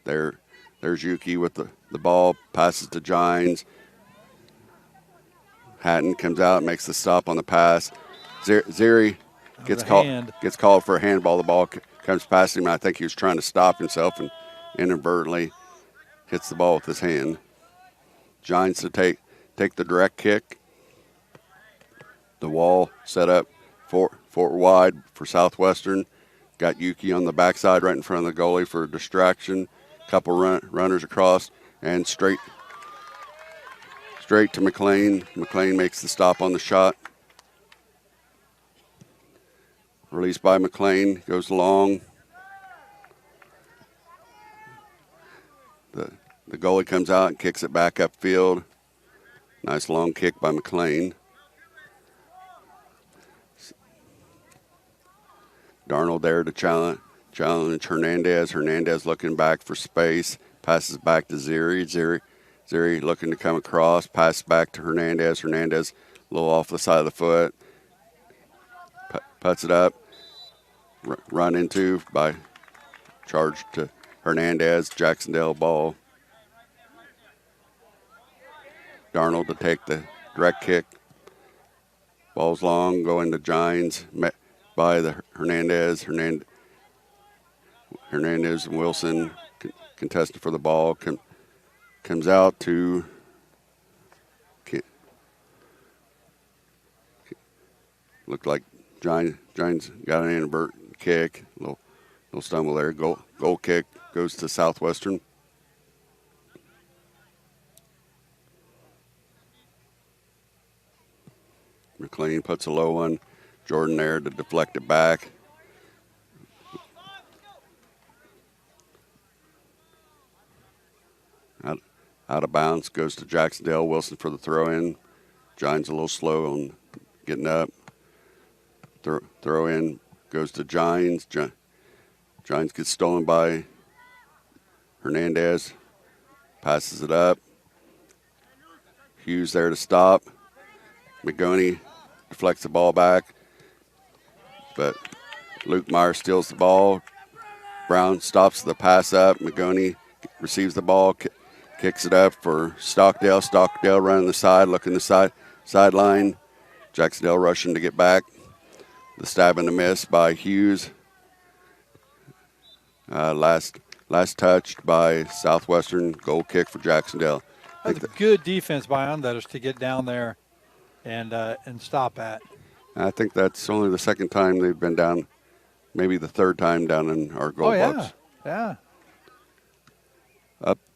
H: There's Yuki with the ball, passes to Gines. Hatton comes out, makes the stop on the pass. Zeri gets called for a handball. The ball comes past him. I think he was trying to stop himself and inadvertently hits the ball with his hand. Gines to take the direct kick. The wall set up Fort wide for Southwestern. Got Yuki on the backside right in front of the goalie for a distraction. Couple runners across and straight to McLean. McLean makes the stop on the shot. Released by McLean, goes long. The goalie comes out and kicks it back upfield. Nice long kick by McLean. Darnold there to challenge Hernandez. Hernandez looking back for space. Passes back to Zeri. Zeri looking to come across. Pass back to Hernandez. Hernandez a little off the side of the foot. Puts it up. Run into by charge to Hernandez. Jac-Cen-Del ball. Darnold to take the direct kick. Ball's long, going to Gines. Met by the Hernandez. Hernandez and Wilson contested for the ball. Comes out to looked like Gines got an inadvertent kick. Little stumble there. Goal kick goes to Southwestern. McLean puts a low one. Jordan there to deflect it back. out of bounds, goes to Jac-Cen-Del. Wilson for the throw in. Giants a little slow on getting up. Throw in goes to Giants. Giants gets stolen by Hernandez. Passes it up. Hughes there to stop. McGoney deflects the ball back. But Luke Meyer steals the ball. Brown stops the pass up. McGoney receives the ball, kicks it up for Stockdale. Stockdale running the side, looking the sideline. Jac-Cen-Del rushing to get back. The stab and the miss by Hughes. Last touched by Southwestern. Goal kick for Jac-Cen-Del.
G: That's a good defense by Ondetters to get down there and stop at.
H: I think that's only the second time they've been down, maybe the third time down in our goal box.
G: Yeah.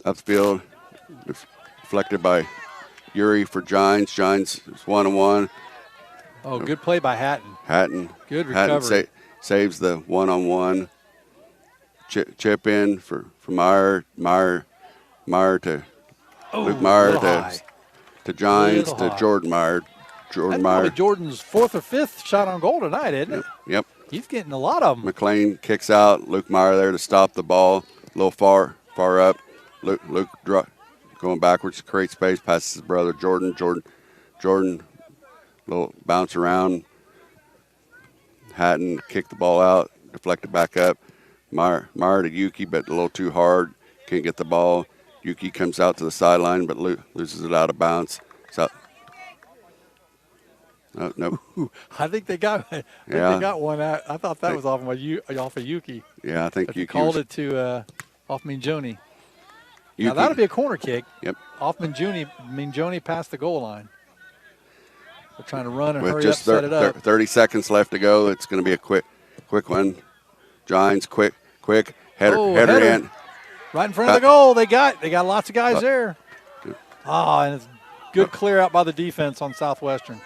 H: Upfield, deflected by Yuri for Giants. Giants is 1-on-1.
G: Oh, good play by Hatton.
H: Good
G: recovery.
H: Hatton saves the 1-on-1. Chip in for Meyer. Meyer to Luke Meyer to Giants to Jordan Meyer.
G: That's probably Jordan's fourth or fifth shot on goal tonight, isn't it?
H: Yep.
G: He's getting a lot of them.
H: McLean kicks out. Luke Meyer there to stop the ball. A little far up. Luke going backwards to create space. Passes his brother Jordan. Jordan little bounce around. Hatton kicked the ball out. Deflected back up. Meyer to Yuki, but a little too hard. Can't get the ball. Yuki comes out to the sideline, but loses it out of bounds. So, nope.
G: I think they got. They got one out. I thought that was off of Yuki.
H: Yeah, I think
G: but
H: Yuki
G: called it to off Minjoni.
H: Yuki.
G: Now that'll be a corner kick.
H: Yep.
G: Off Minjoni past the goal line. They're trying to run and
H: With
G: hurry
H: just
G: up, set it up.
H: 30 seconds left to go. It's going to be a quick one. Giants quick header in.
G: Right in front of the goal. They got lots of guys there. And it's good clear out by the defense on Southwestern.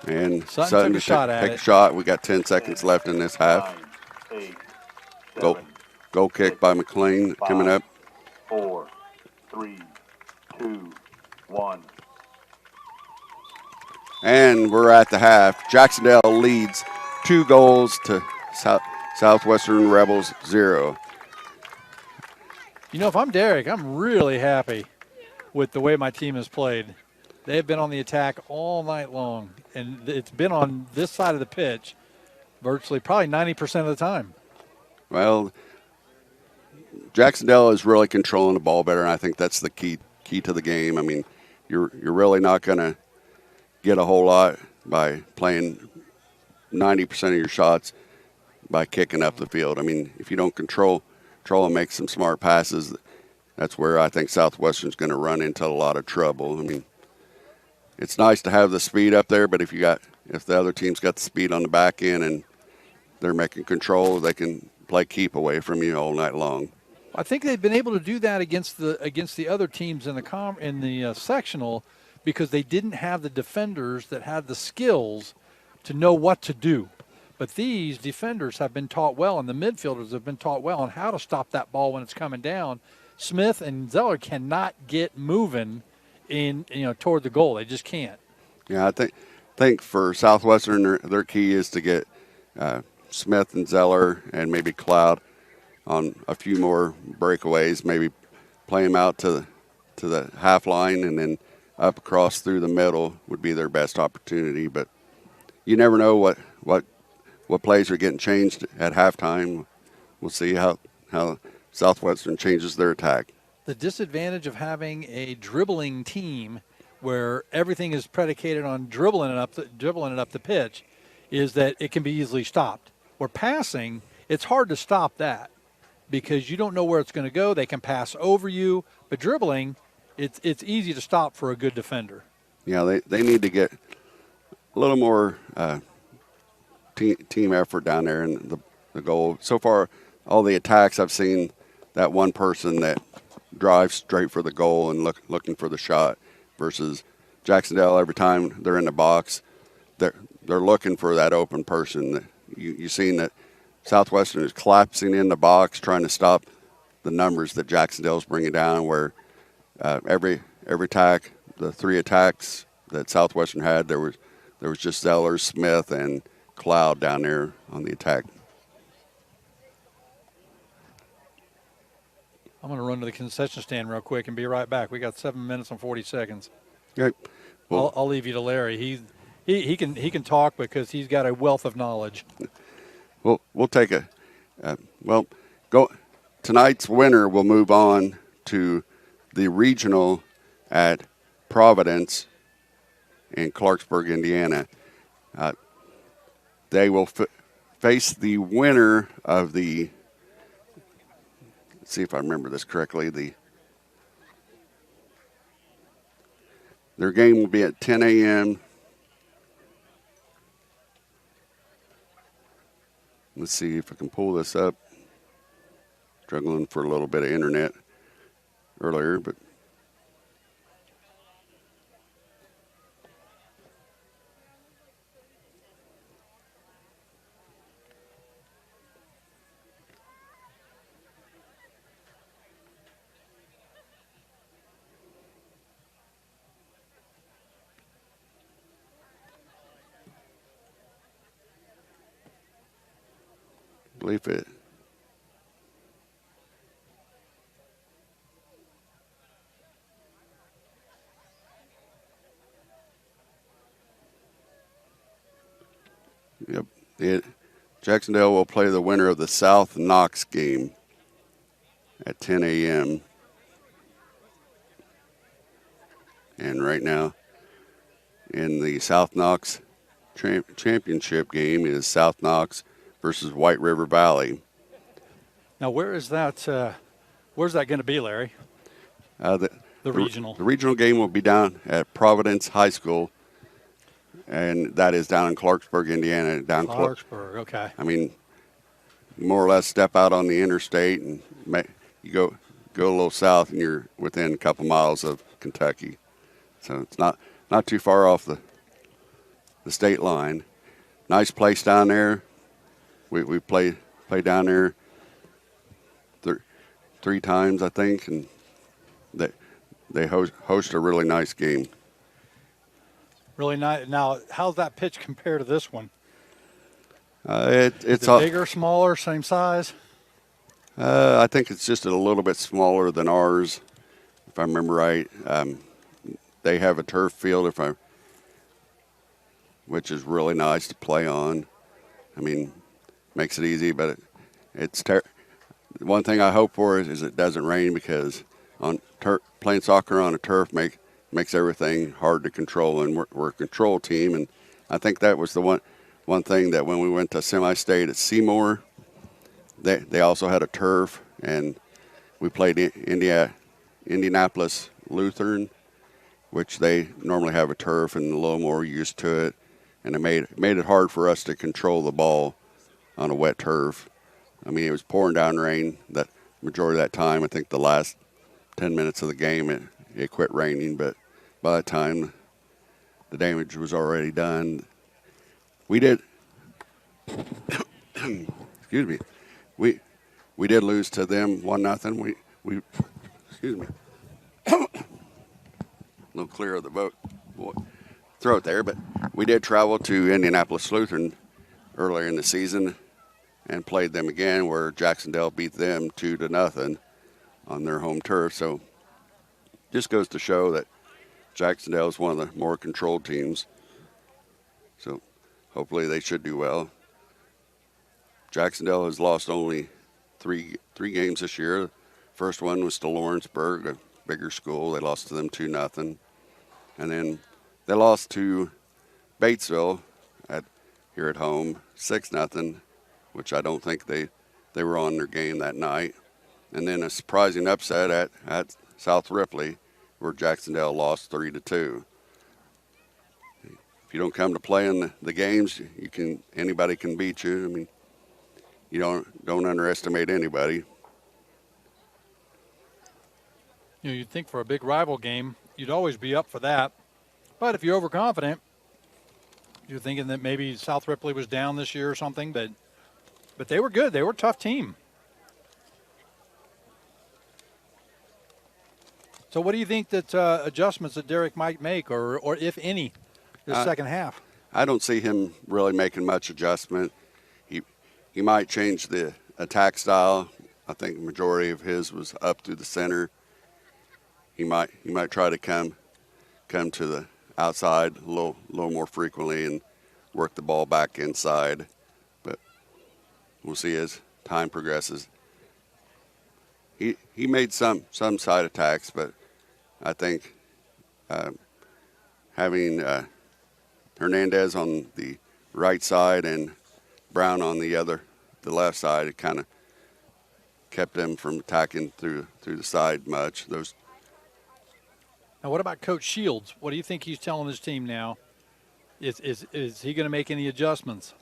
H: And
G: Sutton took a shot at it.
H: Take a shot. We got 10 seconds left in this half.
I: 9, 8, 7,
H: Goal kick by McLean
I: 5,
H: coming up.
I: 4, 3, 2, 1.
H: And we're at the half. Jac-Cen-Del leads 2 goals to Southwestern Rebels 0.
G: You know, if I'm Derek, I'm really happy with the way my team has played. They've been on the attack all night long, and it's been on this side of the pitch virtually probably 90% of the time.
H: Well, Jac-Cen-Del is really controlling the ball better, and I think that's the key to the game. I mean, you're really not going to get a whole lot by playing 90% of your shots by kicking up the field. I mean, if you don't control and make some smart passes, that's where I think Southwestern's going to run into a lot of trouble. I mean, it's nice to have the speed up there, but if the other team's got the speed on the back end and they're making control, they can play keep away from you all night long.
G: I think they've been able to do that against the other teams in the sectional because they didn't have the defenders that had the skills to know what to do. But these defenders have been taught well, and the midfielders have been taught well on how to stop that ball when it's coming down. Smith and Zeller cannot get moving toward the goal. They just can't.
H: Yeah, I think for Southwestern, their key is to get Smith and Zeller and maybe Cloud on a few more breakaways, maybe play them out to the half line and then up across through the middle would be their best opportunity. But you never know what plays are getting changed at halftime. We'll see how Southwestern changes their attack.
G: The disadvantage of having a dribbling team where everything is predicated on dribbling it up the pitch is that it can be easily stopped. Where passing, it's hard to stop that because you don't know where it's going to go. They can pass over you, but dribbling, it's easy to stop for a good defender.
H: Yeah, they need to get a little more team effort down there in the goal. So far, all the attacks I've seen, that one person that drives straight for the goal and looking for the shot versus Jac-Cen-Del. Every time they're in the box, they're looking for that open person. You've seen that Southwestern is collapsing in the box, trying to stop the numbers that Jac-Cen-Del's bringing down, where every attack, the 3 attacks that Southwestern had, there was just Zeller, Smith, and Cloud down there on the attack.
G: I'm going to run to the concession stand real quick and be right back. We got 7 minutes and 40 seconds.
H: Okay. Well,
G: I'll leave you to Larry. He can talk because he's got a wealth of knowledge.
H: We'll take tonight's winner will move on to the regional at Providence in Clarksburg, Indiana. They will face the winner of the, let's see if I remember this correctly, their game will be at 10 a.m. Let's see if I can pull this up. Struggling for a little bit of internet earlier, but I believe it. Yep. Jac-Cen-Del will play the winner of the South Knox game at 10 a.m. And right now, in the South Knox championship game is South Knox versus White River Valley.
G: Now, where's that going to be, Larry? The regional.
H: The regional game will be down at Providence High School, and that is down in Clarksburg, Indiana.
G: Clarksburg, okay.
H: I mean, more or less step out on the interstate and you go a little south, and you're within a couple miles of Kentucky. So it's not too far off the state line. Nice place down there. We play down there 3 times, I think, and they host a really nice game.
G: Really nice. Now, how's that pitch compare to this one?
H: It's
G: bigger, smaller, same size?
H: I think it's just a little bit smaller than ours, if I remember right. They have a turf field, which is really nice to play on. I mean, makes it easy, but one thing I hope for is it doesn't rain, because playing soccer on a turf makes everything hard to control, and we're a control team. And I think that was the one thing that when we went to semi-state at Seymour, they also had a turf, and we played Indianapolis Lutheran, which they normally have a turf and a little more used to it, and it made it hard for us to control the ball on a wet turf. I mean, it was pouring down rain that majority of that time. I think the last 10 minutes of the game it quit raining, but by the time the damage was already done, we did excuse me, we did lose to them 1-0. We excuse me, a little clear of the throat there, but we did travel to Indianapolis Lutheran earlier in the season and played them again, where Jac-Cen-Del beat them 2-0 on their home turf. So just goes to show that Jac-Cen-Del is one of the more controlled teams. So hopefully they should do well. Jac-Cen-Del has lost only three games this year. First one was to Lawrenceburg, a bigger school. They lost to them 2-0. And then they lost to Batesville here at home 6-0, which I don't think they were on their game that night. And then a surprising upset at South Ripley, where Jac-Cen-Del lost 3-2. If you don't come to play in the games, anybody can beat you. I mean, you don't underestimate anybody.
G: You'd think for a big rival game, you'd always be up for that. But if you're overconfident, you're thinking that maybe South Ripley was down this year or something. But they were good. They were a tough team. So what do you think that adjustments that Derek might make, or if any, this second half?
H: I don't see him really making much adjustment. He might change the attack style. I think the majority of his was up through the center. He might try to come to the outside a little more frequently and work the ball back inside. But we'll see as time progresses. He made some side attacks, but I think having Hernandez on the right side and Brown on the left side, it kind of kept them from attacking through the side much.
G: Now, what about Coach Shields? What do you think he's telling his team now? Is he going to make any adjustments?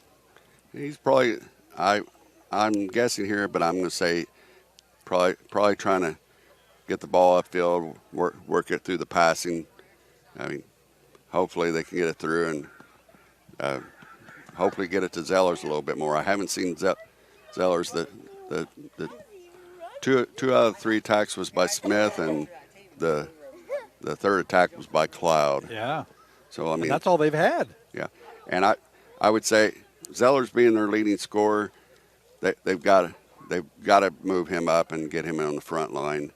H: He's probably, I'm guessing here, but I'm going to say probably trying to get the ball upfield, work it through the passing. I mean, hopefully they can get it through and hopefully get it to Zellers a little bit more. I haven't seen Zellers. The 2 out of 3 attacks was by Smith, and the third attack was by Cloud.
G: Yeah.
H: So I mean,
G: and that's all they've had.
H: Yeah, and I would say Zellers being their leading scorer, they've got to move him up and get him on the front line.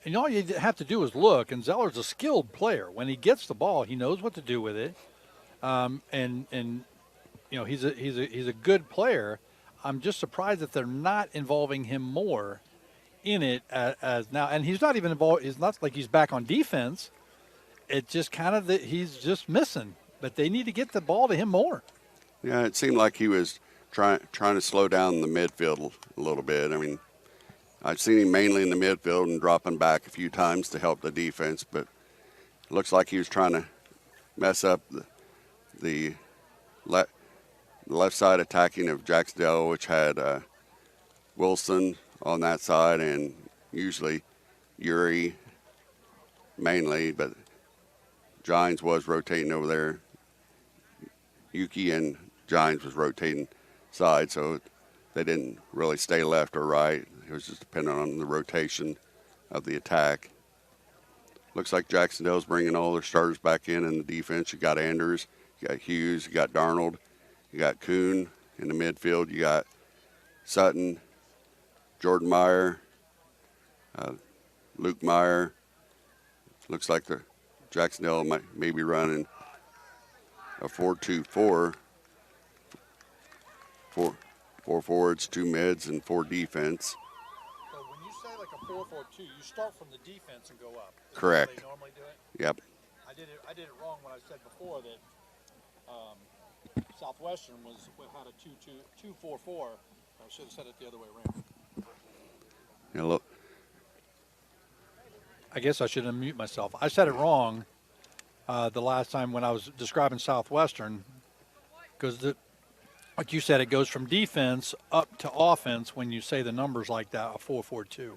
G: And all you have to do is look, and Zeller's a skilled player. When he gets the ball, he knows what to do with it, and you know he's a good player. I'm just surprised that they're not involving him more in it as now. And he's not even involved. It's not like he's back on defense. It's just kind of that he's just missing. But they need to get the ball to him more.
H: Yeah, it seemed like he was trying to slow down the midfield a little bit. I mean, I've seen him mainly in the midfield and dropping back a few times to help the defense, but it looks like he was trying to mess up the left side attacking of Jac-Cen-Del, which had Wilson on that side and usually Yuri mainly, but Gines was rotating over there. Yuki and Gines was rotating side, so they didn't really stay left or right. It was just dependent on the rotation of the attack. Looks like Jac-Cen-Del's bringing all their starters back in the defense. You got Anders, you got Hughes, you got Darnold, you got Kuhn in the midfield. You got Sutton, Jordan Meyer, Luke Meyer. Looks like the Jac-Cen-Del may be running a 4-2-4. Four forwards, 2 mids, and 4 defense.
G: So when you say like a 4-4-2, you start from the defense and go up.
H: Correct.
G: They normally do it?
H: Yep.
G: I did it wrong when I said before that Southwestern had a 2-4-4. I should have said it the other way around.
H: Yeah, look.
G: I guess I should unmute myself. I said it wrong the last time when I was describing Southwestern, because like you said, it goes from defense up to offense when you say the numbers like that, a 4-4-2.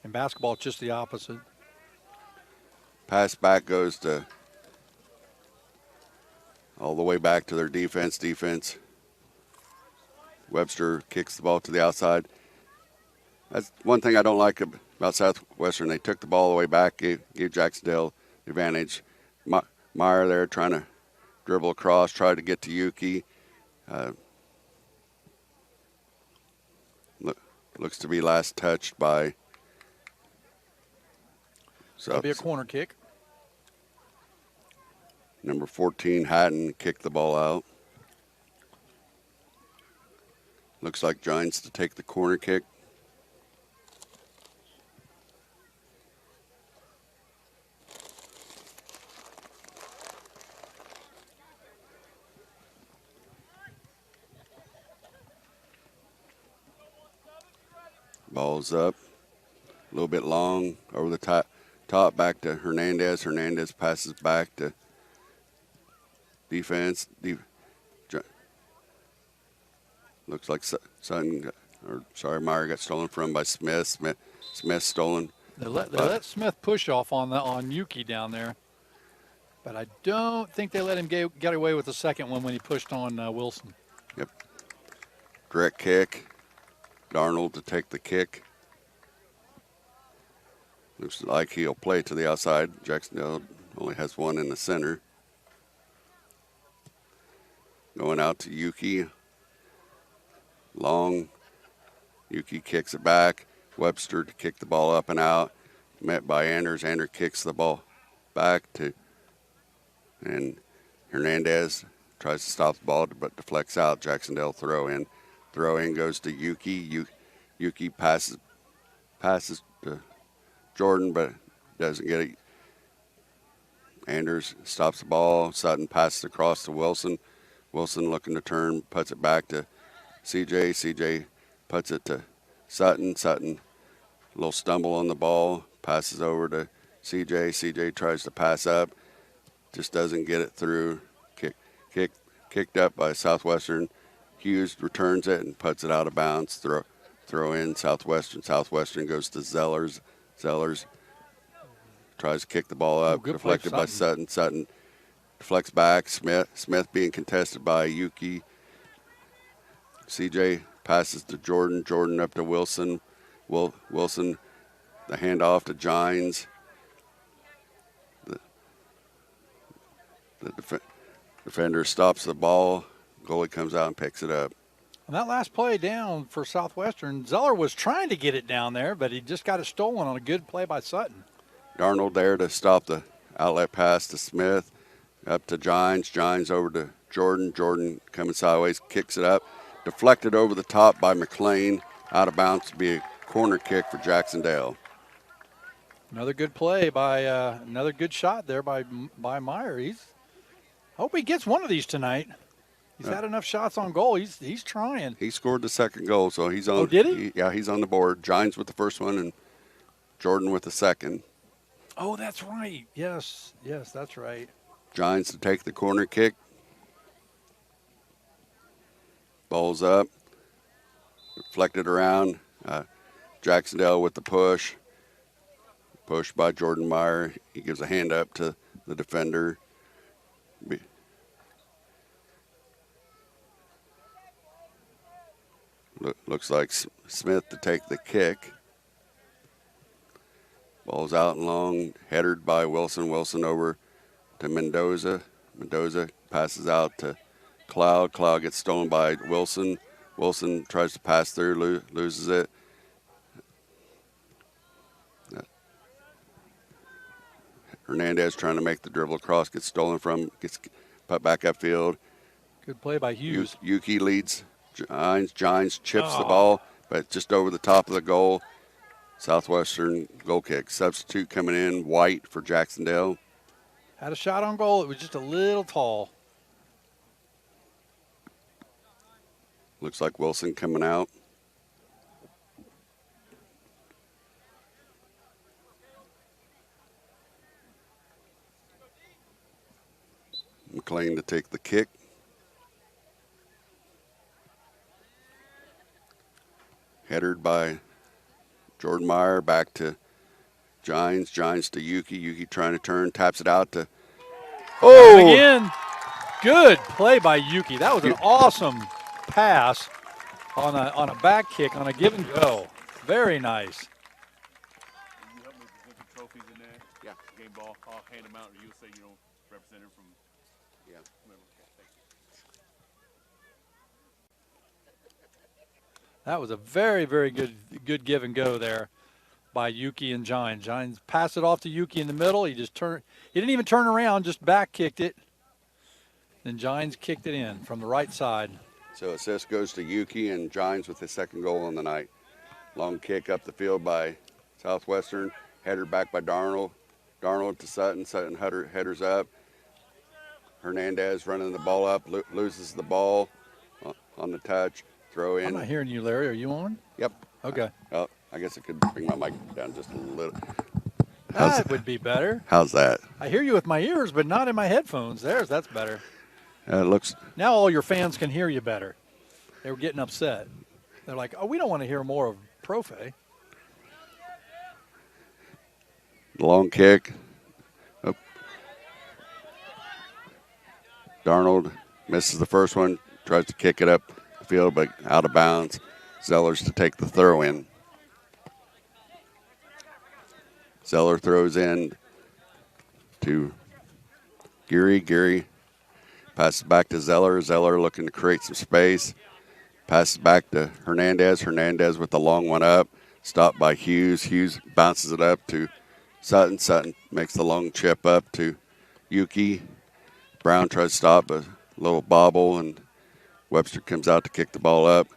G: In basketball, it's just the opposite.
H: Pass back goes to all the way back to their defense. Webster kicks the ball to the outside. That's one thing I don't like about Southwestern. They took the ball all the way back, gave Jac-Cen-Del the advantage. Meyer there trying to dribble across, tried to get to Yuki. Looks to be last touched by.
G: That'll be a corner kick.
H: Number 14, Hatton, kicked the ball out. Looks like Giants to take the corner kick. Ball's up. A little bit long over the top back to Hernandez. Hernandez passes back to defense. Looks like Meyer got stolen from by Smith. Smith stolen.
G: They let Smith push off on Yuki down there, but I don't think they let him get away with the second one when he pushed on Wilson.
H: Yep. Direct kick. Darnold to take the kick. Looks like he'll play to the outside. Jac-Cen-Del only has one in the center. Going out to Yuki. Long. Yuki kicks it back. Webster to kick the ball up and out. Met by Anders. Anders kicks the ball back to, and Hernandez tries to stop the ball but deflects out. Jac-Cen-Del throw in. Throw in goes to Yuki. Yuki passes to Jordan but doesn't get it. Anders stops the ball. Sutton passes across to Wilson. Wilson looking to turn, puts it back to CJ. CJ puts it to Sutton. Sutton, a little stumble on the ball, passes over to CJ. CJ tries to pass up, just doesn't get it through. Kicked up by Southwestern. Hughes returns it and puts it out of bounds. Throw in Southwestern. Southwestern goes to Zellers. Zellers tries to kick the ball up, deflected by Sutton. Sutton deflects back. Smith being contested by Yuki. CJ passes to Jordan. Jordan up to Wilson. Wilson, the handoff to Gines. The defender stops the ball. Goalie comes out and picks it up.
G: On that last play down for Southwestern, Zeller was trying to get it down there, but he just got it stolen on a good play by Sutton.
H: Darnold there to stop the outlet pass to Smith. Up to Gines. Gines over to Jordan. Jordan coming sideways, kicks it up. Deflected over the top by McLean. Out of bounds to be a corner kick for Jac-Cen-Del.
G: Another good play by, another good shot there by Meyer. I hope he gets one of these tonight. He's had enough shots on goal. He's trying.
H: He scored the second goal, so he's on.
G: Oh, did he?
H: Yeah, he's on the board. Gines with the first one and Jordan with the second.
G: Oh, that's right. Yes, that's right.
H: Gines to take the corner kick. Ball's up. Deflected around. Jac-Cen-Del with the push. Push by Jordan Meyer. He gives a hand up to the defender. Looks like Smith to take the kick. Ball's out and long, headed by Wilson. Wilson over to Mendoza. Mendoza passes out to Cloud. Cloud gets stolen by Wilson. Wilson tries to pass through, loses it. Hernandez trying to make the dribble across, gets stolen from, gets put back upfield.
G: Good play by Hughes.
H: Yuki leads. Gines chips the ball, but just over the top of the goal. Southwestern goal kick. Substitute coming in, White for Jac-Cen-Del.
G: Had a shot on goal. It was just a little tall.
H: Looks like Wilson coming out. McLean to take the kick. Headed by Jordan Meyer, back to Gines. Gines to Yuki. Yuki trying to turn, taps it out to.
G: Oh! Again, good play by Yuki. That was an awesome pass on a back kick on a give and go. Very nice.
I: Can you help me present the trophies in there?
H: Yeah.
I: Game ball. I'll hand them out, or you'll say you don't represent them from.
H: Yeah.
I: Whoever. Thank you.
G: That was a very, very good give and go there by Yuki and Gines. Gines passed it off to Yuki in the middle. He didn't even turn around, just back kicked it. Then Gines kicked it in from the right side.
H: So assist goes to Yuki and Gines with his second goal on the night. Long kick up the field by Southwestern. Header back by Darnold. Darnold to Sutton. Sutton headers up. Hernandez running the ball up, loses the ball on the touch. Throw in.
G: I'm not hearing you, Larry. Are you on?
H: Yep.
G: Okay.
H: Oh, I guess I could bring my mic down just a little.
G: That would be better.
H: How's that?
G: I hear you with my ears, but not in my headphones. That's better.
H: It looks.
G: Now all your fans can hear you better. They were getting upset. They're like, oh, we don't want to hear more of Profe.
H: Long kick. Oh. Darnold misses the first one, tries to kick it up the field, but out of bounds. Zellers to take the throw in. Zeller throws in to Geary. Geary passes back to Zeller. Zeller looking to create some space. Passes back to Hernandez. Hernandez with the long one up. Stopped by Hughes. Hughes bounces it up to Sutton. Sutton makes the long chip up to Yuki. Brown tries to stop a little bobble, and Webster comes out to kick the ball up.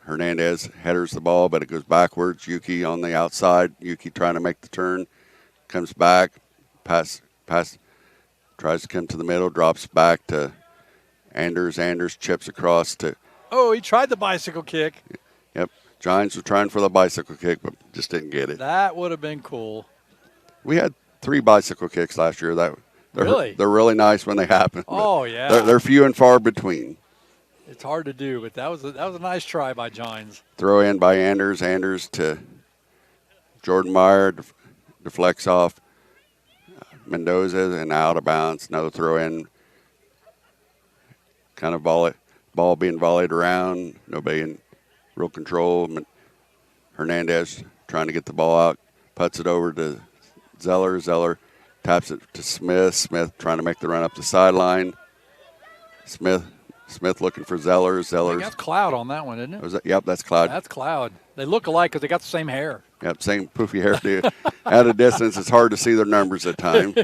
H: Hernandez headers the ball, but it goes backwards. Yuki on the outside. Yuki trying to make the turn. Comes back. Pass. Tries to come to the middle. Drops back to Anders. Anders chips across to.
G: Oh, he tried the bicycle kick.
H: Yep. Giants were trying for the bicycle kick, but just didn't get it.
G: That would have been cool.
H: We had 3 bicycle kicks last year. They're really nice when they happen.
G: Oh, yeah.
H: They're few and far between.
G: It's hard to do, but that was a nice try by Giants.
H: Throw in by Anders. Anders to Jordan Meyer. Deflects off Mendoza and out of bounds. Another throw in. Kind of ball being volleyed around. Nobody in real control. Hernandez trying to get the ball out. Puts it over to Zeller. Zeller taps it to Smith. Smith trying to make the run up the sideline. Smith looking for Zeller. Zeller's.
G: That's Cloud on that one, isn't it?
H: Yep, that's Cloud.
G: That's Cloud. They look alike because they got the same hair.
H: Yep, same poofy hairdo. At a distance, it's hard to see their numbers at times.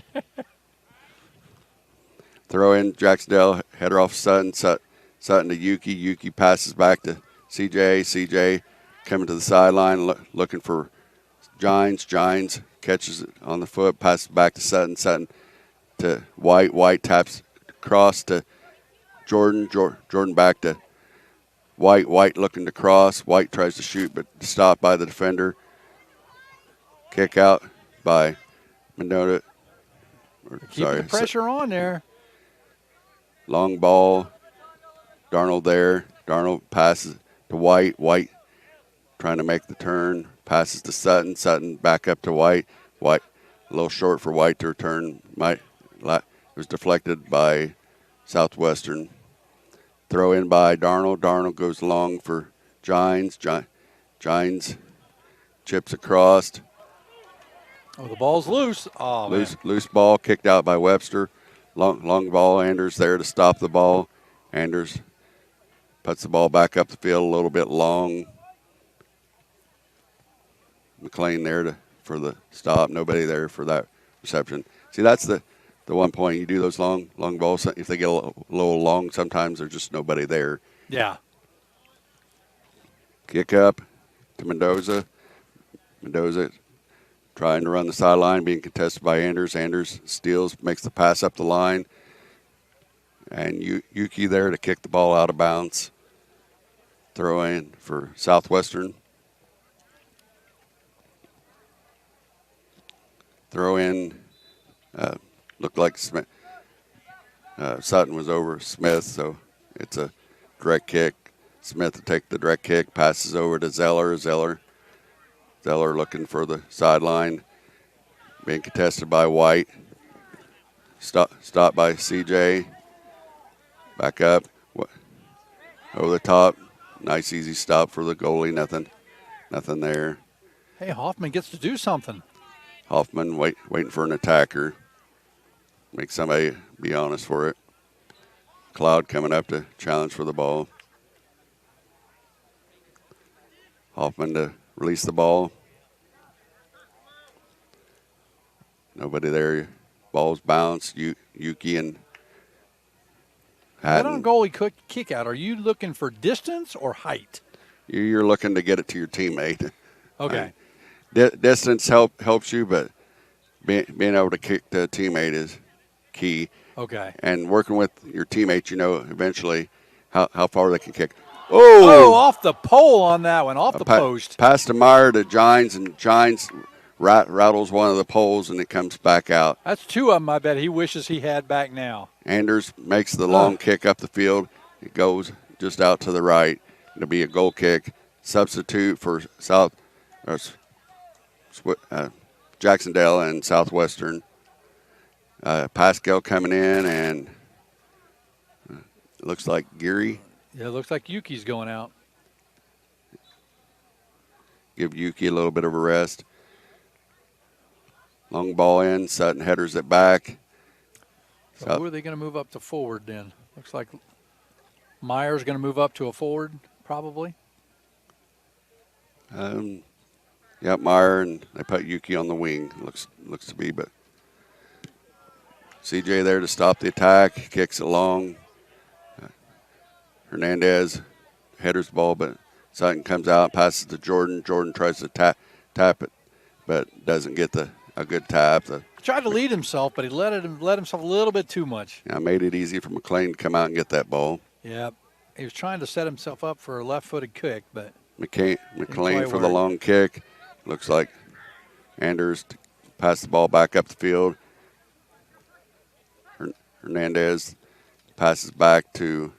H: Throw in Jac-Cen-Del, header off Sutton. Sutton to Yuki. Yuki passes back to CJ. CJ coming to the sideline, looking for Gines. Gines catches it on the foot, passes back to Sutton. Sutton to White. White taps across to Jordan. Jordan back to White. White looking to cross. White tries to shoot, but stopped by the defender. Kick out by Mendoza.
G: Keeping the pressure on there.
H: Long ball. Darnold there. Darnold passes to White. White trying to make the turn. Passes to Sutton. Sutton back up to White. White a little short for White to return. It was deflected by Southwestern. Throw in by Darnold. Darnold goes long for Gines. Gines chips across.
G: Oh, the ball's loose. Oh,
H: Loose ball kicked out by Webster. Long ball. Anders there to stop the ball. Anders puts the ball back up the field a little bit long. McLean there for the stop. Nobody there for that reception. See, that's the one point. You do those long balls. If they get a little long, sometimes there's just nobody there.
G: Yeah.
H: Kick up to Mendoza. Mendoza trying to run the sideline, being contested by Anders. Anders steals, makes the pass up the line. And Yuki there to kick the ball out of bounds. Throw in for Southwestern. Throw in, looked like Smith. Sutton was over Smith, so it's a direct kick. Smith to take the direct kick, passes over to Zeller. Zeller looking for the sideline, being contested by White. Stopped by CJ. Back up, over the top. Nice easy stop for the goalie. Nothing there.
G: Hey, Hoffman gets to do something.
H: Hoffman waiting for an attacker. Make somebody be honest for it. Cloud coming up to challenge for the ball. Hoffman to release the ball. Nobody there. Ball's bounced. Yuki and Hatton.
G: That on goalie kick out, are you looking for distance or height?
H: You're looking to get it to your teammate.
G: Okay.
H: Distance helps you, but being able to kick to a teammate is key.
G: Okay.
H: And working with your teammates, eventually how far they can kick.
G: Oh, off the pole on that one, off the post.
H: Pass to Meyer to Gines, and Gines rattles one of the poles, and it comes back out.
G: That's 2 of them, I bet he wishes he had back now.
H: Anders makes the long kick up the field. It goes just out to the right. It'll be a goal kick. Substitute for Jac-Cen-Del and Southwestern. Pascal coming in, and it looks like Geary.
G: Yeah, it looks like Yuki's going out.
H: Give Yuki a little bit of a rest. Long ball in. Sutton headers it back.
G: So who are they going to move up to forward then? Looks like Meyer's going to move up to a forward, probably.
H: Yep, Meyer, and they put Yuki on the wing. Looks to be, but CJ there to stop the attack. Kicks it long. Hernandez headers the ball, but Sutton comes out, passes to Jordan. Jordan tries to tap it, but doesn't get a good tap.
G: Tried to lead himself, but he let himself a little bit too much.
H: Yeah, made it easy for McLean to come out and get that ball.
G: Yep. He was trying to set himself up for a left-footed kick, but
H: McLean for the long kick. Looks like Anders passed the ball back up the field. Hernandez passes back to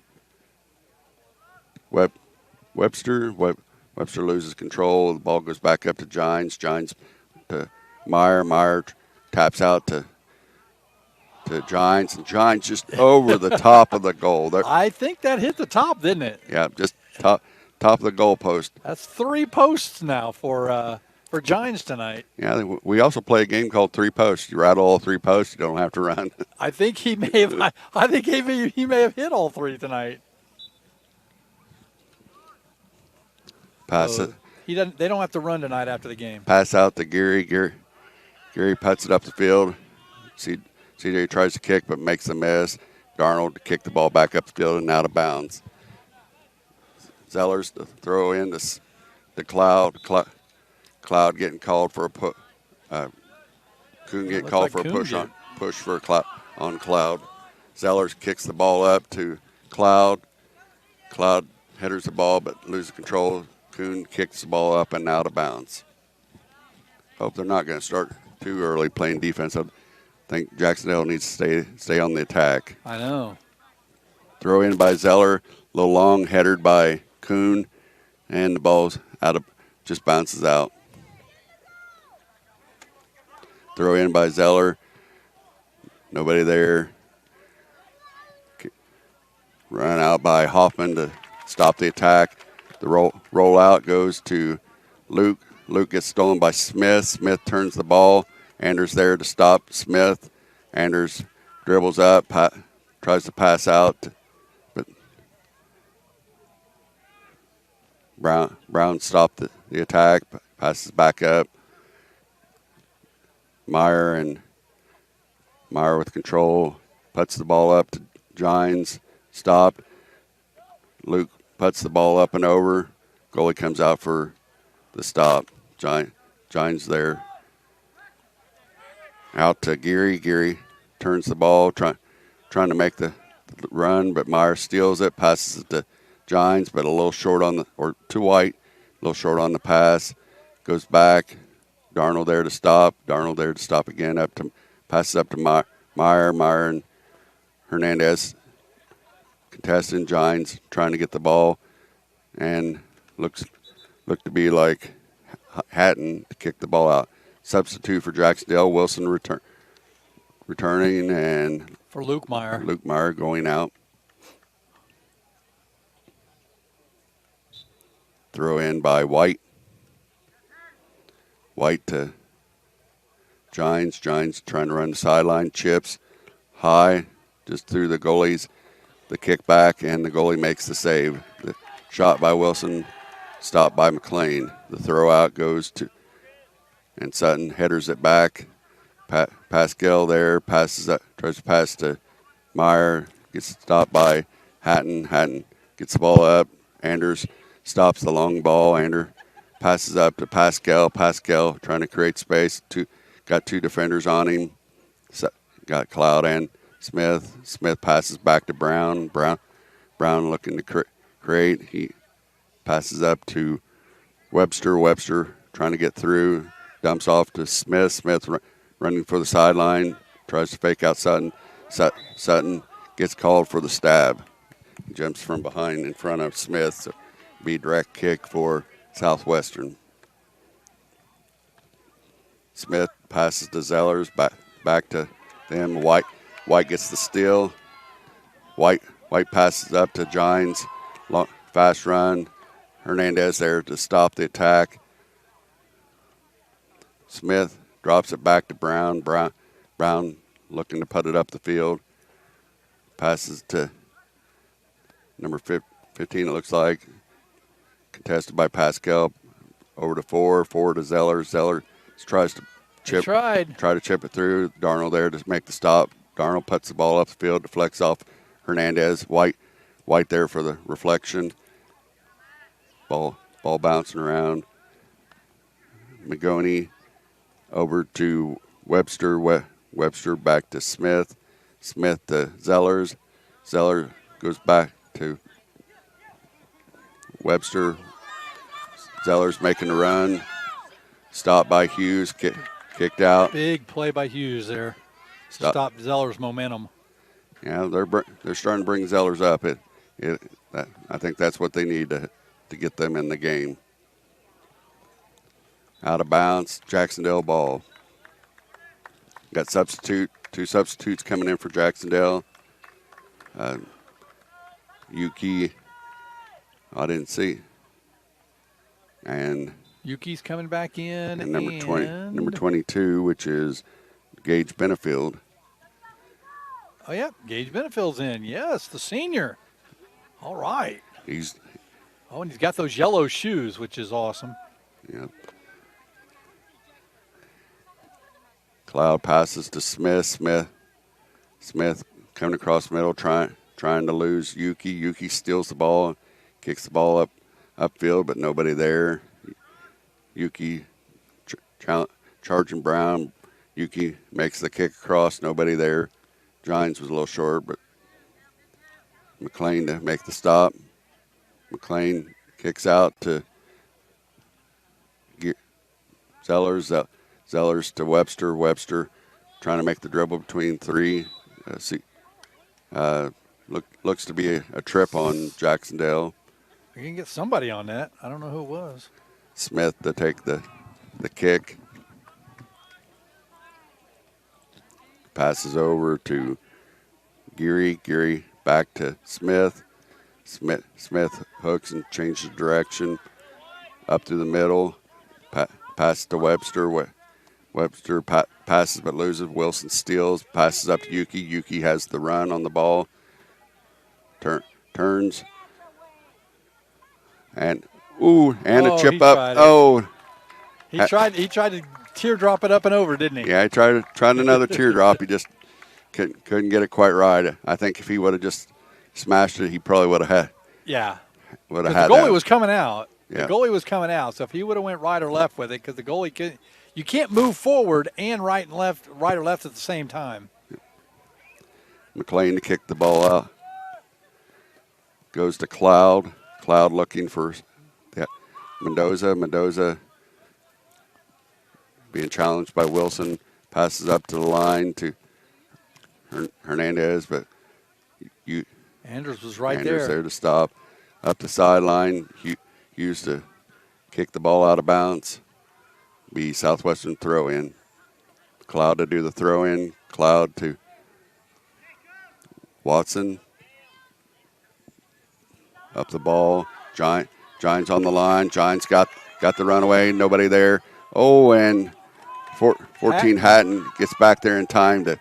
H: Webster. Webster loses control. The ball goes back up to Gines. Gines to Meyer. Meyer taps out to Gines, and Gines just over the top of the goal.
G: I think that hit the top, didn't it?
H: Yeah, just top of the goal post.
G: That's 3 posts now for Gines tonight.
H: Yeah, we also play a game called 3 posts. You rattle all 3 posts, you don't have to run.
G: I think he may have. I think he may have hit all 3 tonight.
H: Pass it.
G: They don't have to run tonight after the game.
H: Pass out to Gary. Gary puts it up the field. CJ tries to kick but makes a miss. Darnold to kick the ball back up the field and out of bounds. Zellers to throw in to Cloud. Cloud getting called for a push. Coon getting called for a push for on Cloud. Zellers kicks the ball up to Cloud. Cloud headers the ball but loses control. Coon kicks the ball up and out of bounds. Hope they're not going to start too early playing defense. I think Jac-Cen-Del needs to stay on the attack.
G: I know.
H: Throw in by Zeller. A little long, headed by Coon. And the ball's just bounces out. Throw in by Zeller. Nobody there. Run out by Hoffman to stop the attack. The roll out goes to Luke. Luke gets stolen by Smith. Smith turns the ball. Anders there to stop Smith. Anders dribbles up, tries to pass out, but Brown stopped the attack, passes back up. Meyer with control, puts the ball up to Gines, stopped. Luke puts the ball up and over. Goalie comes out for the stop. Gines there. Out to Geary. Geary turns the ball, trying to make the run, but Meyer steals it, passes it to Gines, but a little short to White, a little short on the pass. Goes back. Darnold there to stop. Darnold there to stop again. Passes up to Meyer. Meyer and Hernandez contesting. Gines trying to get the ball, and look to be like Hatton to kick the ball out. Substitute for Jac-Cen-Del. Wilson returning, and
G: for Luke Meyer.
H: Luke Meyer going out. Throw in by White. White to Gines. Gines trying to run the sideline. Chips high, just through the goalies. The kick back, and the goalie makes the save. The shot by Wilson, stopped by McLean. The throw out goes to, and Sutton headers it back. Pascal there tries to pass to Meyer. Gets stopped by Hatton. Hatton gets the ball up. Anders stops the long ball. Anders passes up to Pascal. Pascal trying to create space. Got 2 defenders on him. Got Cloud and Smith. Smith passes back to Brown. Brown looking to create. He passes up to Webster. Webster trying to get through. Dumps off to Smith. Smith running for the sideline. Tries to fake out Sutton. Sutton gets called for the stab. Jumps from behind in front of Smith. So be direct kick for Southwestern. Smith passes to Zellers. Back to them. White gets the steal. White passes up to Gines. Fast run. Hernandez there to stop the attack. Smith drops it back to Brown. Brown looking to put it up the field. Passes to number 15, it looks like. Contested by Pascal. Over to 4 to Zeller. Zeller tries to try to chip it through. Darnold there to make the stop. Darnold puts the ball up the field, deflects off Hernandez. White there for the reflection. Ball bouncing around. Magoni over to Webster. Webster back to Smith. Smith to Zellers. Zeller goes back to Webster. Zellers making a run. Stopped by Hughes. Kicked out.
G: Big play by Hughes there. Stopped Zeller's momentum.
H: Yeah, they're starting to bring Zellers up. I think that's what they need to get them in the game. Out of bounds, Jac-Cen-Del ball. Got two substitutes coming in for Jac-Cen-Del. Yuki, I didn't see. And
G: Yuki's coming back in.
H: And number 22, which is Gage Benefield.
G: Oh, yeah, Gage Benefield's in. Yes, the senior. All right. And he's got those yellow shoes, which is awesome.
H: Yep. Cloud passes to Smith. Smith coming across the middle, trying to lose Yuki. Yuki steals the ball, kicks the ball upfield, but nobody there. Yuki charging Brown. Yuki makes the kick across, nobody there. Giants was a little short, but McLean to make the stop. McLean kicks out to Zellers. Zellers to Webster. Webster trying to make the dribble between three. Looks to be a trip on Jac-Cen-Del.
G: You can get somebody on that. I don't know who it was.
H: Smith to take the kick. Passes over to Geary. Geary back to Smith. Smith hooks and changes direction. Up through the middle. Passes to Webster. Webster passes but loses. Wilson steals. Passes up to Yuki. Yuki has the run on the ball. Turns. And a chip up.
G: He tried to teardrop it up and over, didn't he?
H: Yeah, he tried another teardrop. He just couldn't get it quite right. I think if he would have just smashed it, he probably would have had.
G: Yeah.
H: Would have had.
G: The goalie was coming out.
H: Yeah.
G: The goalie was coming out. So if he would have went right or left with it, because the goalie you can't move forward and right or left at the same time.
H: McLean to kick the ball out. Goes to Cloud. Cloud looking for Mendoza. Mendoza being challenged by Wilson. Passes up to the line to Hernandez, but
G: Andrews was right
H: Andrews there to stop. Up the sideline. Hughes to kick the ball out of bounds. Be Southwestern throw in. Cloud to do the throw in. Cloud to Watson. Up the ball. Giants on the line. Giants got the runaway. Nobody there. Oh, and 14 Hatton gets back there in time to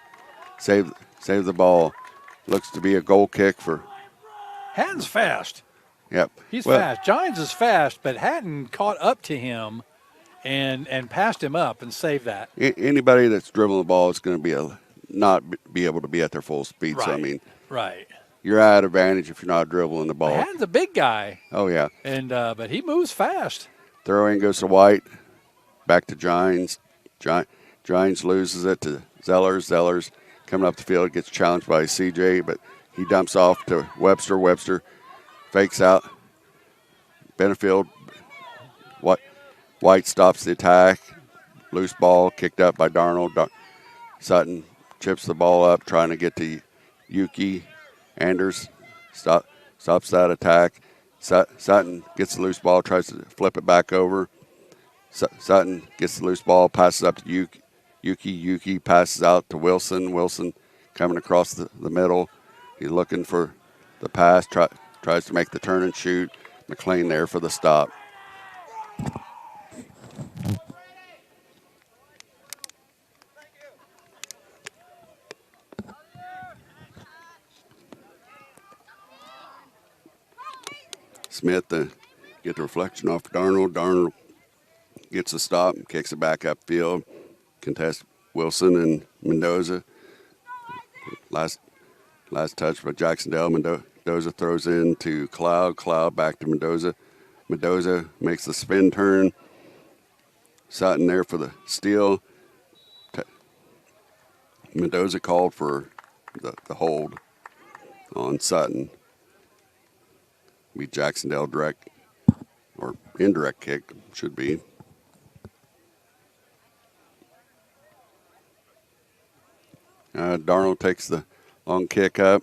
H: save the ball. Looks to be a goal kick for.
G: Hatton's fast.
H: Yep.
G: He's fast. Giants is fast, but Hatton caught up to him and passed him up and saved that.
H: Anybody that's dribbling the ball is going to not be able to be at their full speed.
G: Right.
H: So, I mean.
G: Right.
H: You're at advantage if you're not dribbling the ball.
G: Hatton's a big guy.
H: Oh, yeah.
G: And but he moves fast.
H: Throw in goes to White. Back to Giants. Giants loses it to Zellers. Zellers coming up the field, gets challenged by CJ, but he dumps off to Webster. Webster fakes out. Benefield. White stops the attack. Loose ball kicked up by Darnold. Sutton chips the ball up, trying to get to Yuki. Anders stops that attack. Sutton gets the loose ball, tries to flip it back over. Sutton gets the loose ball, passes up to Yuki. Yuki passes out to Wilson. Wilson coming across the middle. He's looking for the pass, tries to make the turn and shoot. McLean there for the stop. Smith to get the reflection off Darnold. Darnold gets a stop and kicks it back upfield. Contest Wilson and Mendoza. Last touch by Jac-Cen-Del. Mendoza throws in to Cloud. Cloud back to Mendoza. Mendoza makes the spin turn. Sutton there for the steal. Mendoza called for the hold on Sutton. Be Jac-Cen-Del direct or indirect kick, should be. Darnold takes the long kick up,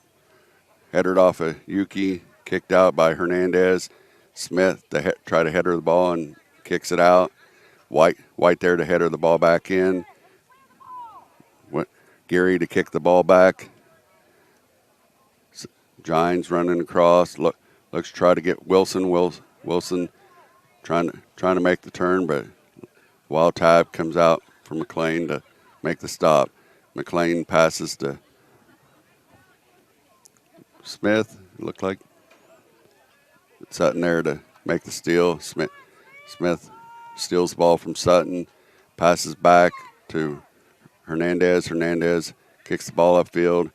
H: headed off of Yuki, kicked out by Hernandez. Smith to try to header the ball and kicks it out. White there to header the ball back in. Gary to kick the ball back. Gines running across. Looks to try to get Wilson. Wilson trying to make the turn, but wild tab comes out for McLean to make the stop. McLean passes to Smith. Looked like Sutton there to make the steal. Smith steals the ball from Sutton, passes back to Hernandez. Hernandez kicks the ball upfield.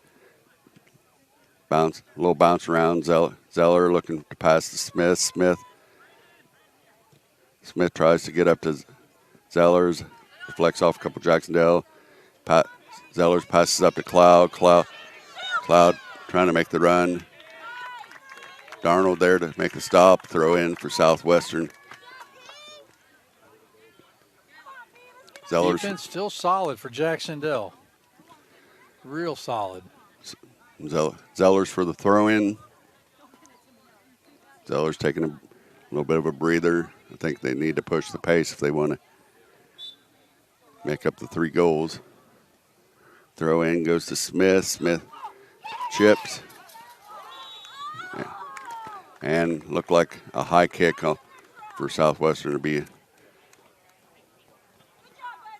H: A little bounce around. Zeller looking to pass to Smith. Smith tries to get up to Zellers. Deflects off a couple Jac-Cen-Del. Zellers passes up to Cloud. Cloud trying to make the run. Darnold there to make the stop. Throw in for Southwestern. Zellers.
G: Defense still solid for Jac-Cen-Del. Real solid.
H: Zellers for the throw-in. Zellers taking a little bit of a breather. I think they need to push the pace if they want to make up the 3 goals. Throw in goes to Smith. Smith chips. And looked like a high kick for Southwestern to be.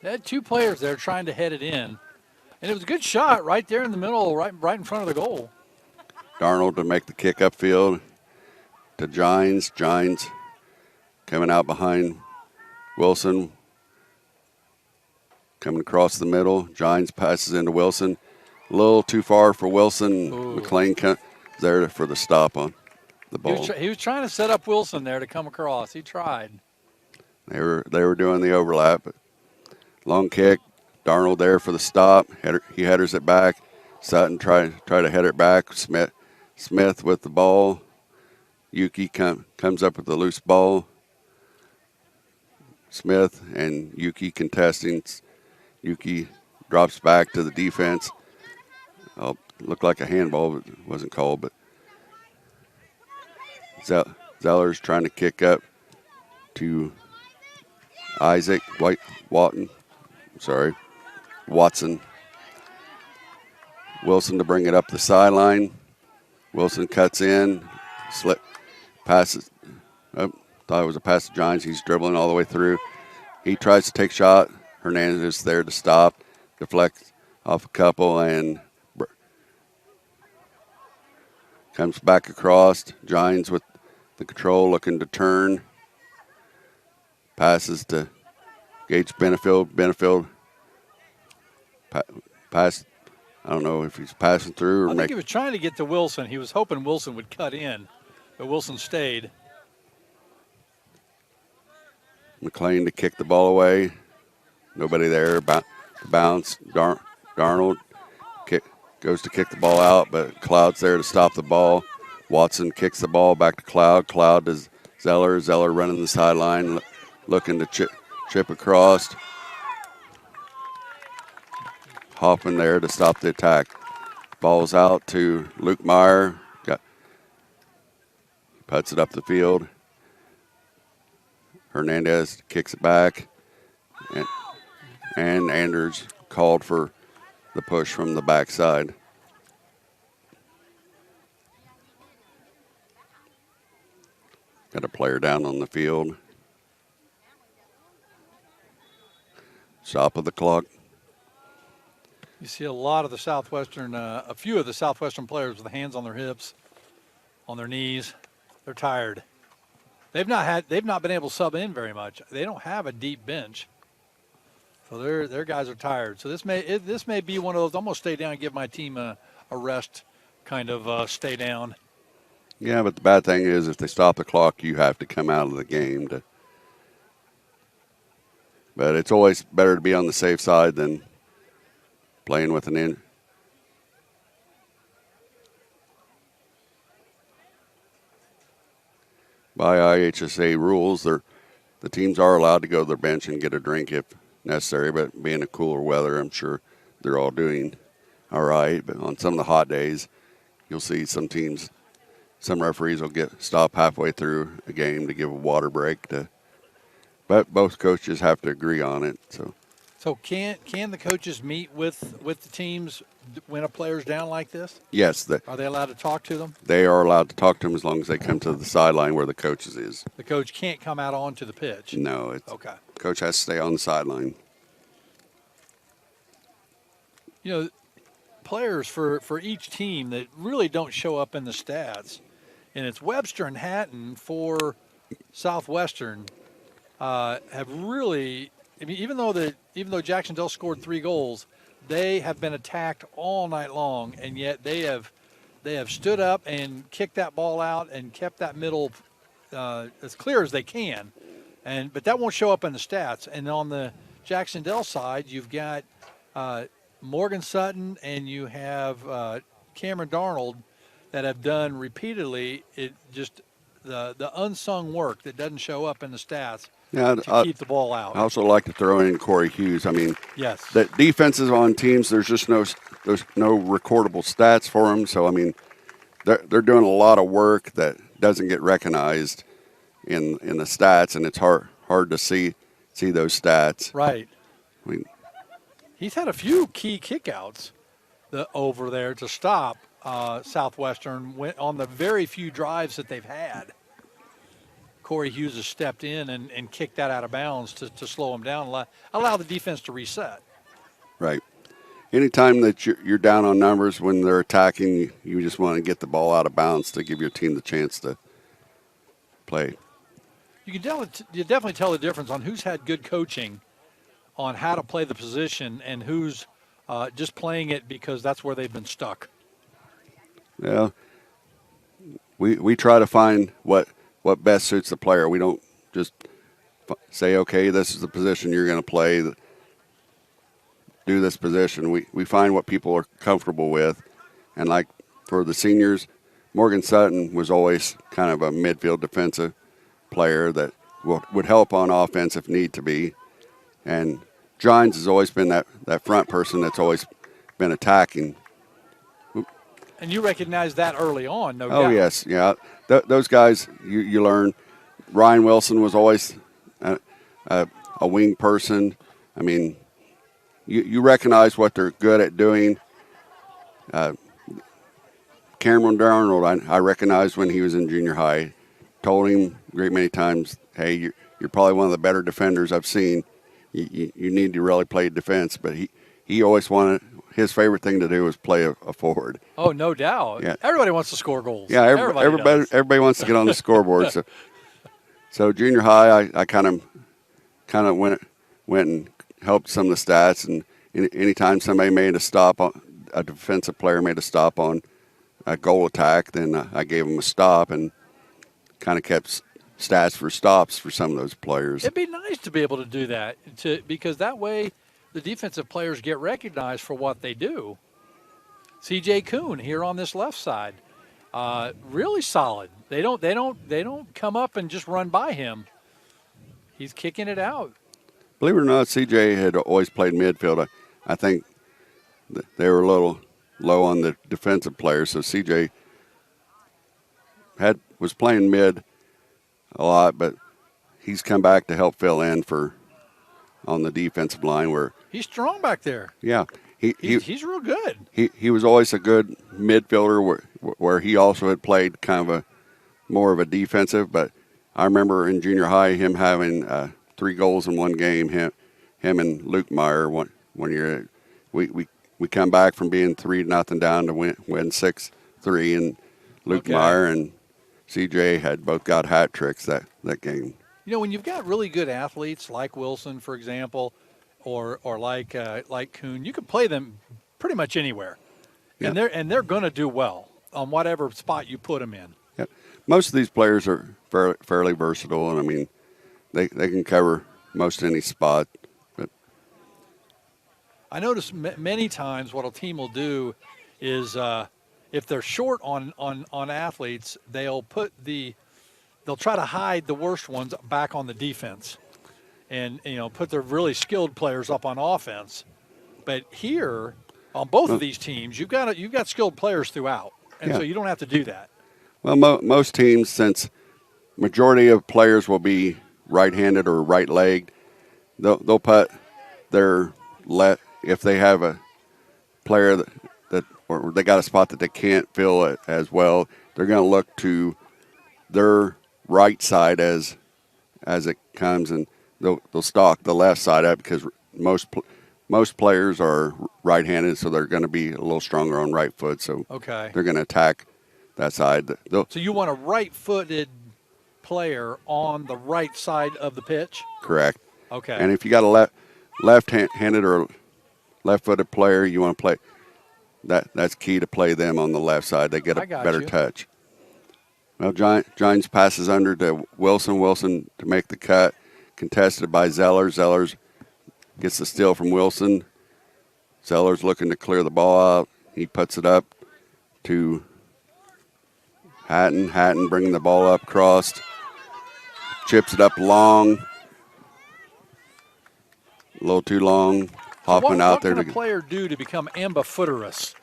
G: They had 2 players there trying to head it in. And it was a good shot right there in the middle, right in front of the goal.
H: Darnold to make the kick upfield to Gines. Gines coming out behind Wilson. Coming across the middle. Gines passes into Wilson. A little too far for Wilson.
G: Ooh.
H: McLean there for the stop on the ball.
G: He was trying to set up Wilson there to come across. He tried.
H: They were doing the overlap. But long kick. Darnold there for the stop. He headers it back. Sutton try to head it back. Smith with the ball. Yuki comes up with the loose ball. Smith and Yuki contesting. Yuki drops back to the defense. Looked like a handball, but it wasn't called. But Zeller's trying to kick up to Isaac Watson. Wilson to bring it up the sideline. Wilson cuts in, passes. Thought it was a pass to Gines. He's dribbling all the way through. He tries to take shot. Hernandez there to stop, deflects off a couple, and comes back across. Gines with the control, looking to turn. Passes to Gage Benefield. Benefield pass. I don't know if he's passing through or
G: I think he was trying to get to Wilson. He was hoping Wilson would cut in, but Wilson stayed.
H: McLean to kick the ball away. Nobody there. Bounce. Darnold goes to kick the ball out, but Cloud's there to stop the ball. Watson kicks the ball back to Cloud. Cloud to Zeller. Zeller running the sideline, looking to chip across. Hoffman there to stop the attack. Ball's out to Luke Meyer. Puts it up the field. Hernandez kicks it back. And Anders called for the push from the backside. Got a player down on the field. Stop of the clock.
G: You see a lot of the Southwestern, a few of the Southwestern players with hands on their hips, on their knees. They're tired. they've not been able to sub in very much. They don't have a deep bench, so their guys are tired. So this may be one of those. I'm gonna stay down and give my team a rest, kind of stay down.
H: Yeah, but the bad thing is if they stop the clock, you have to come out of the game. But it's always better to be on the safe side than playing with an in. By IHSA rules, the teams are allowed to go to their bench and get a drink if necessary, but being a cooler weather, I'm sure they're all doing all right. But on some of the hot days, you'll see some referees will stop halfway through a game to give a water break. But both coaches have to agree on it.
G: So can the coaches meet with the teams when a player's down like this?
H: Yes.
G: Are they allowed to talk to them?
H: They are allowed to talk to them as long as they come to the sideline where the coaches is.
G: The coach can't come out onto the pitch?
H: No.
G: Okay.
H: Coach has to stay on the sideline.
G: You know, players for each team that really don't show up in the stats, and it's Webster and Hatton for Southwestern, have really, I mean, even though Jac-Cen-Del scored 3 goals, they have been attacked all night long, and yet they have stood up and kicked that ball out and kept that middle as clear as they can. But that won't show up in the stats. And on the Jac-Cen-Del side, you've got Morgan Sutton and you have Cameron Darnold that have done repeatedly the unsung work that doesn't show up in the stats.
H: Yeah,
G: to keep the ball out.
H: I also like to throw in Corey Hughes. I mean,
G: yes,
H: the defenses on teams, there's no recordable stats for them. So I mean, they're doing a lot of work that doesn't get recognized in the stats, and it's hard to see those stats.
G: Right.
H: I mean,
G: he's had a few key kickouts over there to stop Southwestern on the very few drives that they've had. Corey Hughes has stepped in and kicked that out of bounds to slow him down, allow the defense to reset.
H: Right. Anytime that you're down on numbers when they're attacking, you just want to get the ball out of bounds to give your team the chance to play.
G: You definitely tell the difference on who's had good coaching on how to play the position and who's just playing it because that's where they've been stuck.
H: Yeah. We try to find what best suits the player. We don't just say, okay, this is the position you're going to play. Do this position. We find what people are comfortable with. And like for the seniors, Morgan Sutton was always kind of a midfield defensive player that would help on offense if need to be. And Gines has always been that front person that's always been attacking.
G: And you recognize that early on, no doubt.
H: Oh, yes. Yeah. Those guys, you learn. Ryan Wilson was always a wing person. I mean, you recognize what they're good at doing. Cameron Darnold, I recognized when he was in junior high. Told him a great many times, hey, you're probably one of the better defenders I've seen. You need to really play defense. But he always wanted – his favorite thing to do was play a forward.
G: Oh, no doubt.
H: Yeah.
G: Everybody wants to score goals.
H: Yeah, everybody wants to get on the scoreboard. So junior high, I kind of went and helped some of the stats. And anytime somebody made a stop, a defensive player made a stop on a goal attack, then I gave them a stop and kind of kept stats for stops for some of those players.
G: It'd be nice to be able to do that because that way the defensive players get recognized for what they do. C.J. Kuhn here on this left side, really solid. They don't come up and just run by him. He's kicking it out.
H: Believe it or not, C.J. had always played midfield. I think they were a little low on the defensive players, so C.J. was playing mid a lot, but he's come back to help fill in on the defensive line where
G: he's strong back there.
H: Yeah,
G: he's real good.
H: He was always a good midfielder where he also had played kind of more of a defensive. But I remember in junior high him having 3 goals in one game. Him and Luke Meyer one year. We come back from being 3-0 down to win 6-3, and Luke Meyer and CJ had both got hat tricks that game.
G: You know, when you've got really good athletes like Wilson, for example, or like Kuhn, you can play them pretty much anywhere,
H: Yeah.
G: and they're going to do well on whatever spot you put them in.
H: Yeah. Most of these players are fairly versatile, and I mean, they can cover most any spot. But
G: I notice many times what a team will do is if they're short on athletes, they'll try to hide the worst ones back on the defense, and put their really skilled players up on offense. But here, on both of these teams, you've got skilled players throughout, and so you don't have to do that.
H: Well, most teams, since majority of players will be right-handed or right-legged, they'll put their left. If they have a player that or they got a spot that they can't fill it as well, they're going to look to their right side as it comes, and they'll stalk the left side up because most players are right-handed, so they're going to be a little stronger on right foot. So they're going to attack that side.
G: So you want a right-footed player on the right side of the pitch?
H: Correct.
G: Okay.
H: And if you got a left-handed or left-footed player, you want to play that's key to play them on the left side. They get a better touch. Well, Giants passes under to Wilson. Wilson to make the cut, contested by Zeller. Zeller gets the steal from Wilson. Zeller's looking to clear the ball out. He puts it up to Hatton. Hatton bringing the ball up, crossed. Chips it up long. A little too long. Hoffman out there.
G: What can a player do to become ambifooterous,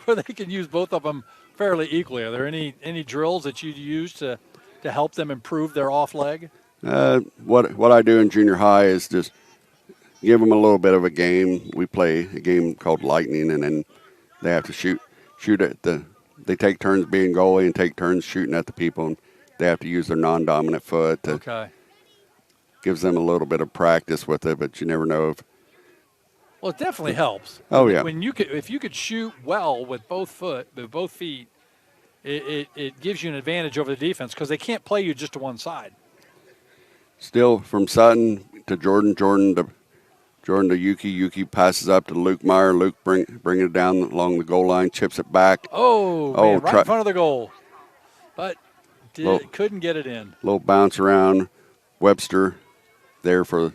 G: where they can use both of them fairly equally? Are there any drills that you use to help them improve their off leg?
H: What I do in junior high is just give them a little bit of a game. We play a game called Lightning, and then they have to shoot at they take turns being goalie and take turns shooting at the people, and they have to use their non-dominant foot. Gives them a little bit of practice with it, but you never know if.
G: Well, it definitely helps.
H: Oh yeah.
G: If you could shoot well with both feet, it gives you an advantage over the defense because they can't play you just to one side.
H: Still from Sutton to Jordan to Yuki. Yuki passes up to Luke Meyer. Luke bringing it down along the goal line, chips it back.
G: Man, right in front of the goal, but couldn't get it in.
H: Little bounce around. Webster there for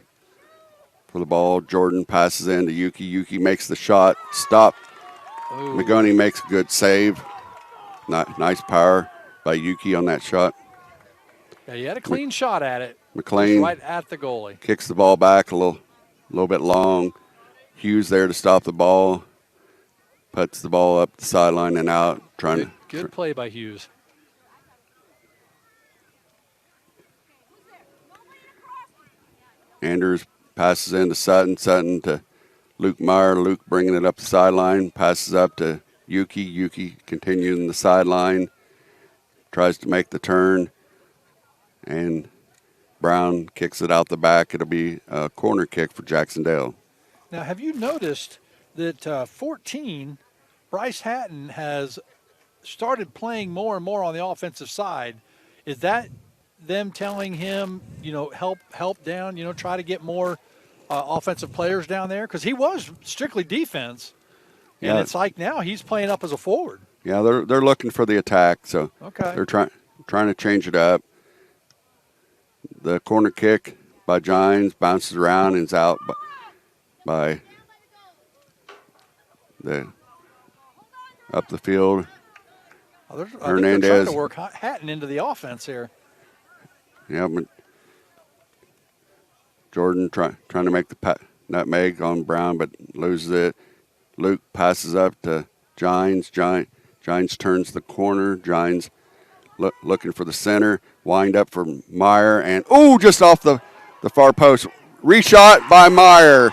H: the ball. Jordan passes in to Yuki. Yuki makes the shot. Stop. McGoney makes a good save. Nice power by Yuki on that shot.
G: Yeah, he had a clean shot at it.
H: McLean
G: right at the goalie.
H: Kicks the ball back a little bit long. Hughes there to stop the ball. Puts the ball up the sideline and out.
G: Good play by Hughes.
H: Anders passes into Sutton. Sutton to Luke Meyer. Luke bringing it up the sideline. Passes up to Yuki. Yuki continuing the sideline. Tries to make the turn. And Brown kicks it out the back. It'll be a corner kick for Jac-Cen-Del.
G: Now, have you noticed that 14, Bryce Hatton has started playing more and more on the offensive side? Is that them telling him, help down, try to get more offensive players down there? Because he was strictly defense, and it's like now he's playing up as a forward.
H: Yeah, they're looking for the attack, so they're trying to change it up. The corner kick by Gines bounces around and is out by up the field.
G: Hernandez. They're trying to work Hatton into the offense here.
H: Yeah, but Jordan trying to make the nutmeg on Brown, but loses it. Luke passes up to Gines. Gines turns the corner. Gines looking for the center. Wind up for Meyer, and just off the far post. Reshot by Meyer.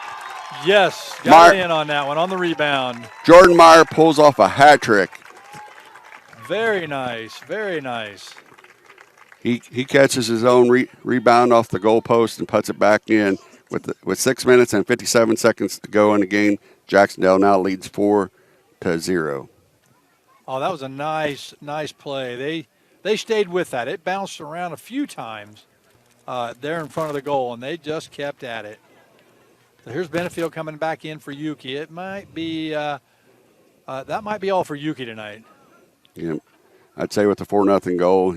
G: Yes, got in on that one on the rebound.
H: Jordan Meyer pulls off a hat trick.
G: Very nice, very nice.
H: He catches his own rebound off the goal post and puts it back in. With 6 minutes and 57 seconds to go in the game, Jac-Cen-Del now leads 4-0.
G: Oh, that was a nice play. they stayed with that. It bounced around a few times there in front of the goal, and they just kept at it. So here's Benefield coming back in for Yuki. It might be that might be all for Yuki tonight.
H: Yeah, I'd say with the 4-0 goal,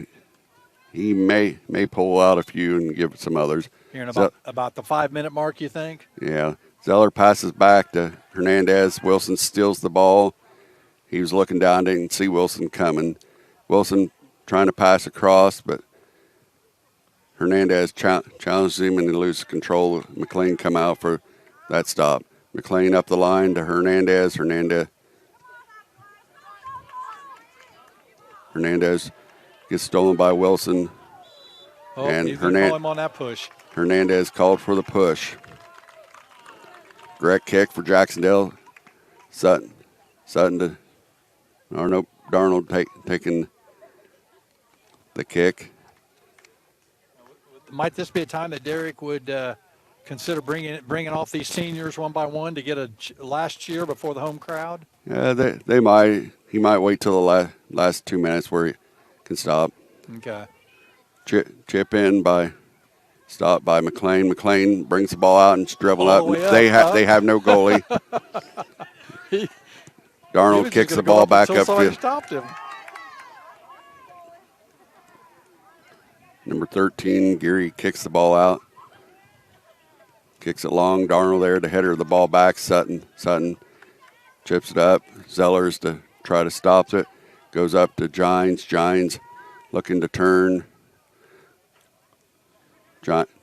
H: he may pull out a few and give some others.
G: Here in about the 5-minute mark, you think?
H: Yeah. Zeller passes back to Hernandez. Wilson steals the ball. He was looking down, didn't see Wilson coming. Wilson trying to pass across, but Hernandez challenges him and he loses control. McLean come out for that stop. McLean up the line to Hernandez. Hernandez gets stolen by Wilson.
G: Oh, and he's going to call him on that push.
H: Hernandez called for the push. Direct kick for Jac-Cen-Del. Sutton to Darnold taking the kick.
G: Might this be a time that Derek would consider bringing off these seniors one by one to get a last cheer before the home crowd?
H: Yeah, they might. He might wait till the last 2 minutes where he can stop.
G: Okay.
H: Chip in stopped by McLean. McLean brings the ball out and dribbling up. They have no goalie. Darnold kicks the ball back upfield.
G: Stopped him.
H: Number 13, Geary kicks the ball out. Kicks it long. Darnold there to header the ball back. Sutton chips it up. Zellers to try to stop it. Goes up to Gines. Gines looking to turn.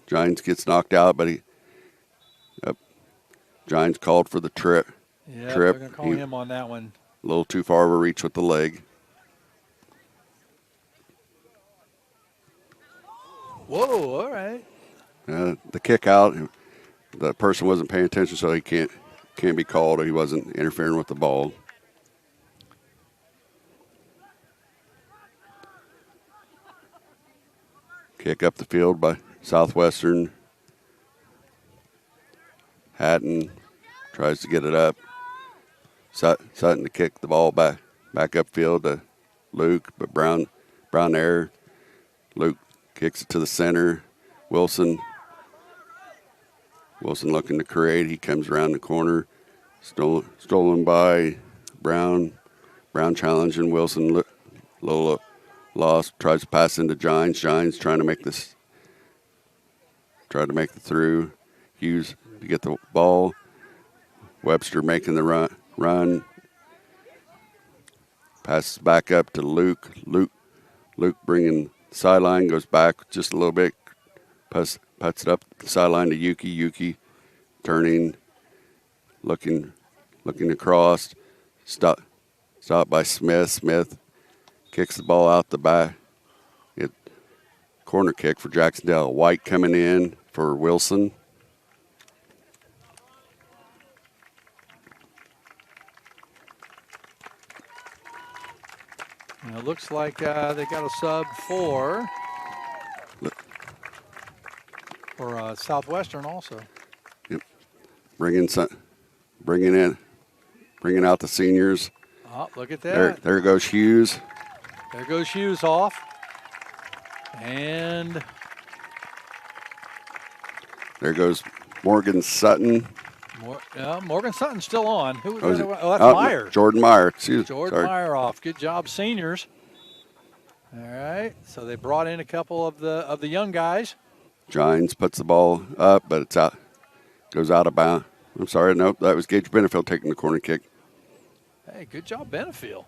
H: Gines gets knocked out, but Gines called for the trip.
G: Yeah, they're going to call him on that one.
H: A little too far of a reach with the leg.
G: Whoa, all right.
H: The kick out, the person wasn't paying attention, so he can't be called. He wasn't interfering with the ball. Kick up the field by Southwestern. Hatton tries to get it up. Sutton to kick the ball back upfield to Luke, but Brown there. Luke kicks it to the center. Wilson looking to create. He comes around the corner. Stolen by Brown. Brown challenging Wilson. Little lost. Tries to pass into Gines. Gines trying to make the through. Hughes to get the ball. Webster making the run. Passes back up to Luke. Luke bringing the sideline, goes back just a little bit. Puts it up the sideline to Yuki. Yuki turning, looking across. Stop by Smith. Smith kicks the ball out the back. Corner kick for Jac-Cen-Del. White coming in for Wilson.
G: And it looks like they got a sub for Southwestern also.
H: Yep. Bringing out the seniors.
G: Oh, look at that.
H: There goes Hughes.
G: There goes Hughes off. And
H: there goes Morgan Sutton.
G: Morgan Sutton's still on. That's
H: Meyer. Jordan Meyer.
G: Jordan Meyer off. Good job, seniors. All right. So they brought in a couple of the young guys.
H: Gines puts the ball up, but it's out. Goes out of bounds. I'm sorry. Nope. That was Gage Benefield taking the corner kick.
G: Hey, good job, Benefield.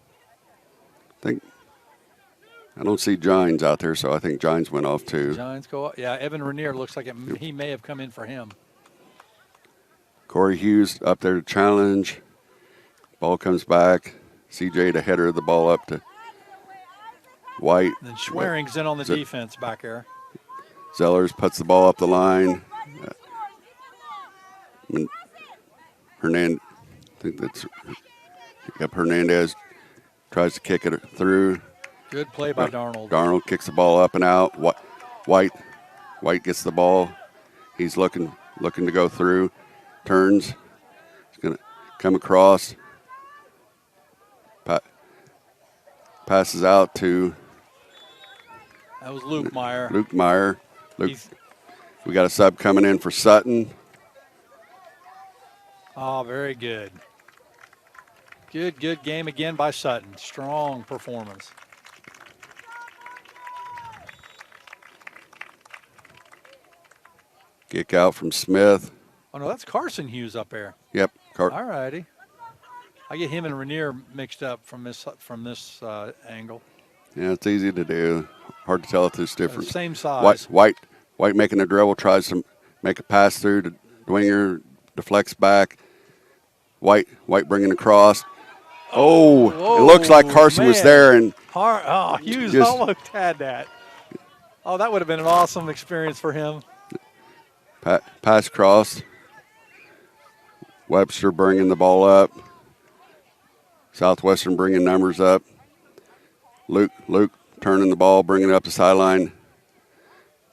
H: I don't see Gines out there, so I think Gines went off too.
G: Gines go off. Yeah, Evan Rainier looks like he may have come in for him.
H: Corey Hughes up there to challenge. Ball comes back. CJ to header the ball up to White.
G: And then Schwering's in on the defense back there.
H: Zellers puts the ball up the line. Hernandez, I think that's Hernandez tries to kick it through.
G: Good play by Darnold.
H: Darnold kicks the ball up and out. White gets the ball. He's looking to go through. Turns. He's going to come across. Passes out to
G: That was Luke Meyer.
H: Luke Meyer. We got a sub coming in for Sutton.
G: Oh, very good. Good game again by Sutton. Strong performance.
H: Kick out from Smith.
G: Oh, no, that's Carson Hughes up there.
H: Yep.
G: All righty. I get him and Rainier mixed up from this angle.
H: Yeah, it's easy to do. Hard to tell if there's difference.
G: Same size.
H: White making a dribble, tries to make a pass through to Dwinger, deflects back. White bringing across. Oh, it looks like Carson was there. And
G: Hughes almost had that. Oh, that would have been an awesome experience for him.
H: Pass cross. Webster bringing the ball up. Southwestern bringing numbers up. Luke turning the ball, bringing it up the sideline.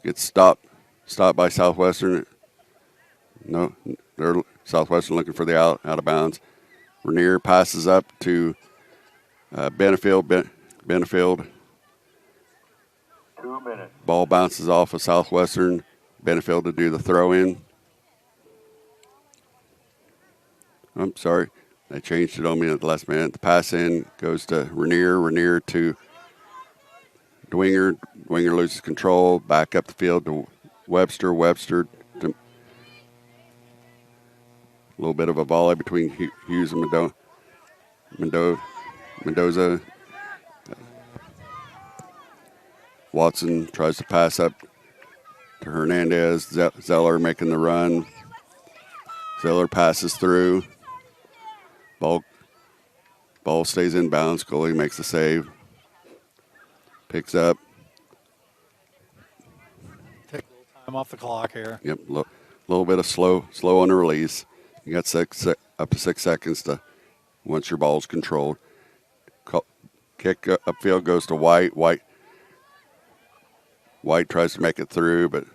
H: Gets stopped by Southwestern. No, they're Southwestern looking for the out of bounds. Rainier passes up to Benefield. Benefield.
J: 2 minutes.
H: Ball bounces off of Southwestern. Benefield to do the throw in. I'm sorry. They changed it on me at the last minute. The pass in goes to Rainier. Rainier to Dwinger. Dwinger loses control. Back up the field to Webster. Webster to a little bit of a volley between Hughes and Mendoza. Watson tries to pass up to Hernandez. Zeller making the run. Zeller passes through. Ball stays in bounds. Goalie makes the save. Picks up.
G: Take a little time off the clock here.
H: Yep, little bit of slow on the release. You got up to 6 seconds to once your ball's controlled. Kick upfield goes to White. White tries to make it through, but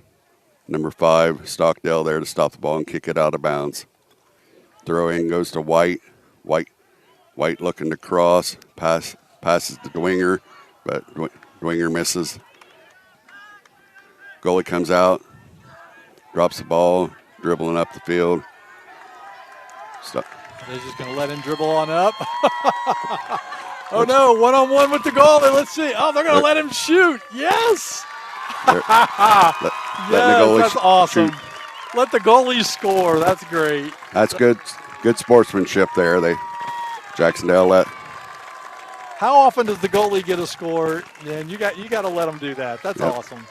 H: number 5, Stockdale there to stop the ball and kick it out of bounds. Throw in goes to White. White looking to cross. Passes to Dwinger, but Dwinger misses. Goalie comes out, drops the ball, dribbling up the field.
G: They're just going to let him dribble on up. Oh, no, one-on-one with the goalie. Let's see. Oh, they're going to let him shoot. Yes. That's awesome.
H: Shoot.
G: Let the goalie score. That's great.
H: That's good sportsmanship there. Jac-Cen-Del let.
G: How often does the goalie get a score? And you got to let him do that. That's awesome.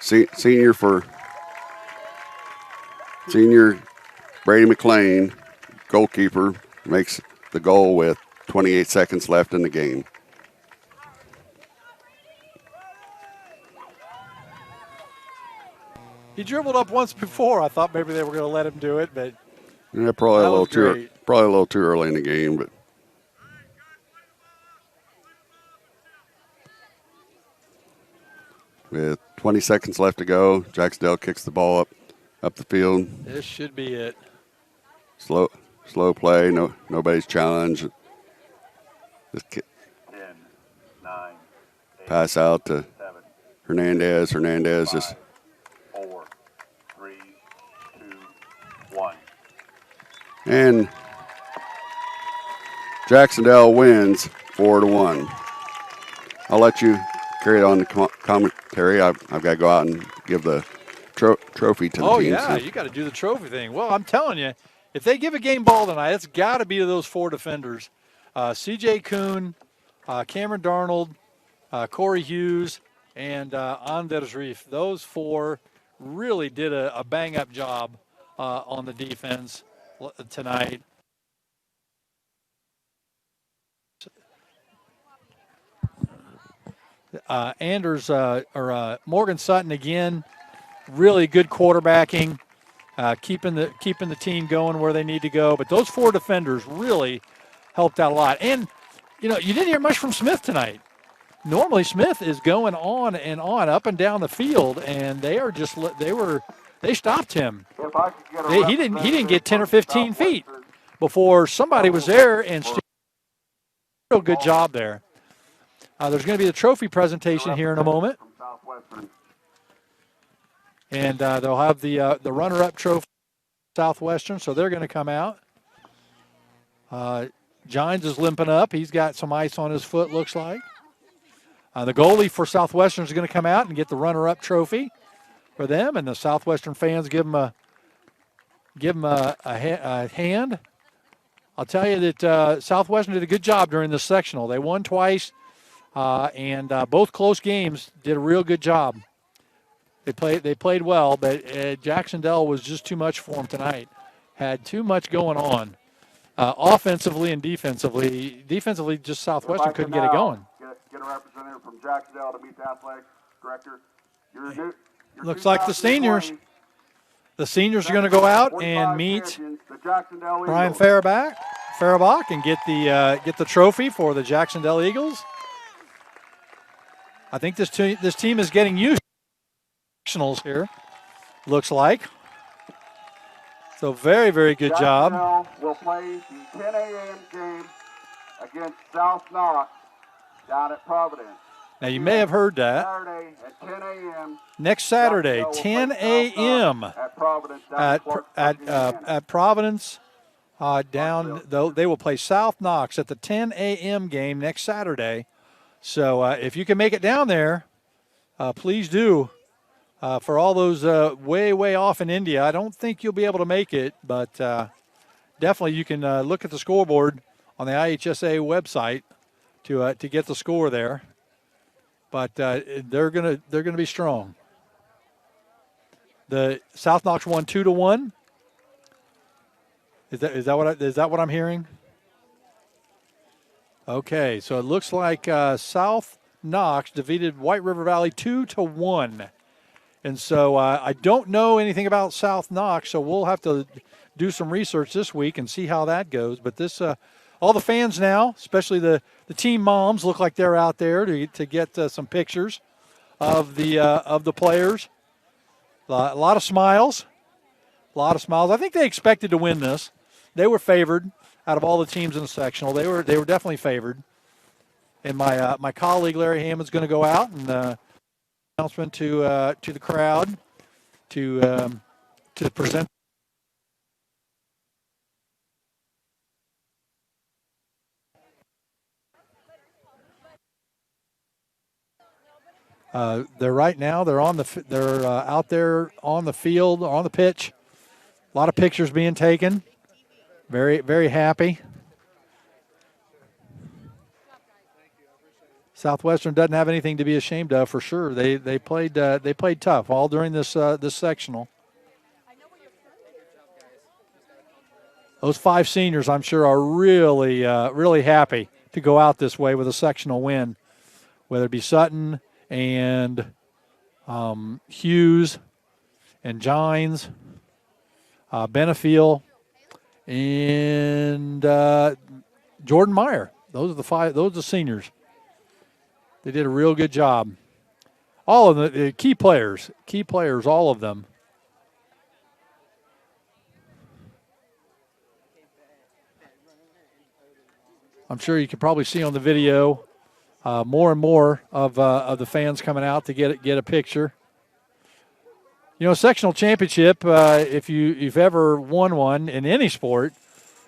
H: Senior Brady McLean, goalkeeper, makes the goal with 28 seconds left in the game.
G: He dribbled up once before. I thought maybe they were going to let him do it, but
H: yeah, probably a little too early in the game. But with 20 seconds left to go, Jac-Cen-Del kicks the ball up the field.
G: This should be it.
H: Slow play. Nobody's challenged.
J: 10, 9, 8,
H: pass out to
J: 7,
H: Hernandez. Hernandez
J: 5,
H: just
J: 4, 3, 2, 1.
H: And Jac-Cen-Del wins 4-1. I'll let you carry it on the commentary. I've got to go out and give the trophy to the team.
G: Oh, yeah, you got to do the trophy thing. Well, I'm telling you, if they give a game ball tonight, it's got to be to those 4 defenders. C.J. Kuhn, Cameron Darnold, Corey Hughes, and Anders Reef. Those 4 really did a bang-up job on the defense tonight. Morgan Sutton again, really good quarterbacking, keeping the team going where they need to go. But those 4 defenders really helped out a lot. And you didn't hear much from Smith tonight. Normally Smith is going on and on up and down the field, and they stopped him. He didn't get 10 or 15 feet before somebody was there and still good job there. There's going to be a trophy presentation here in a moment.
J: From Southwestern.
G: And they'll have the runner-up trophy Southwestern, so they're going to come out. Gines is limping up. He's got some ice on his foot, looks like. The goalie for Southwestern is going to come out and get the runner-up trophy for them, and the Southwestern fans give him a hand. I'll tell you that Southwestern did a good job during this sectional. They won twice, and both close games did a real good job. They played well, but Jac-Cen-Del was just too much for them tonight. Had too much going on, offensively and defensively. Defensively, just Southwestern couldn't get it going.
J: Get a representative from Jac-Cen-Del to meet the athletics director. Your
G: Looks like the seniors. The seniors are going to go out and meet Brian Farabach and get the trophy for the Jac-Cen-Del Eagles. I think this team is getting used to sectionals here, looks like. So very, very good job.
J: Will play the 10 a.m. game against South Knox down at Providence.
G: Now, you may have heard that.
J: Saturday at 10 a.m.
G: Next Saturday, 10 a.m.
J: at Providence.
G: At Providence, they will play South Knox at the 10 a.m. game next Saturday. So if you can make it down there, please do. For all those way, way off in India, I don't think you'll be able to make it, but definitely you can look at the scoreboard on the IHSA website to get the score there. But they're gonna be strong. The South Knox won 2-1. Is that what I'm hearing? Okay, so it looks like South Knox defeated White River Valley 2-1. And so I don't know anything about South Knox, so we'll have to do some research this week and see how that goes. But this, all the fans now, especially the team moms, look like they're out there to get some pictures of the players. A lot of smiles, I think they expected to win this. They were favored out of all the teams in the sectional. They were definitely favored. And my colleague Larry Hammond's going to go out and. Announcement to the crowd to present. They're out there on the field, on the pitch. A lot of pictures being taken. Very, very happy. Southwestern doesn't have anything to be ashamed of for sure. They played tough all during this sectional. Those 5 seniors, I'm sure, are really really happy to go out this way with a sectional win, whether it be Sutton and Hughes and Gines, Benefiel, and Jordan Meyer. Those are the 5. Those are the seniors. They did a real good job. All of the key players, all of them. I'm sure you can probably see on the video more and more of the fans coming out to get a picture. You know, sectional championship, if you've ever won one in any sport,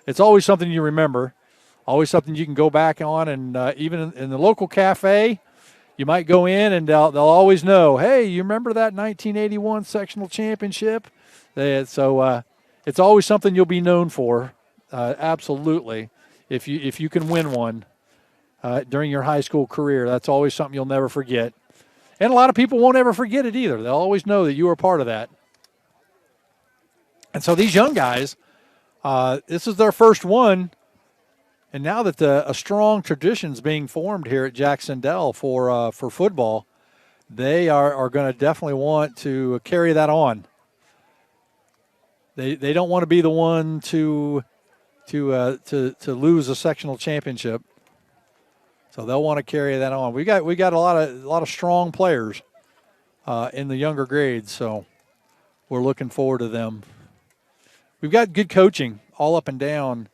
G: it's always something you remember, always something you can go back on, and even in the local cafe, you might go in and they'll always know, hey, you remember that 1981 sectional championship? So it's always something you'll be known for, absolutely. If you can win one during your high school career, that's always something you'll never forget. And a lot of people won't ever forget it either. They'll always know that you were part of that. And so these young guys, this is their first one. And now that a strong tradition is being formed here at Jac-Cen-Del for football, they are going to definitely want to carry that on. They don't want to be the one to lose a sectional championship, so they'll want to carry that on. We got a lot of strong players in the younger grades, so we're looking forward to them. We've got good coaching all up and down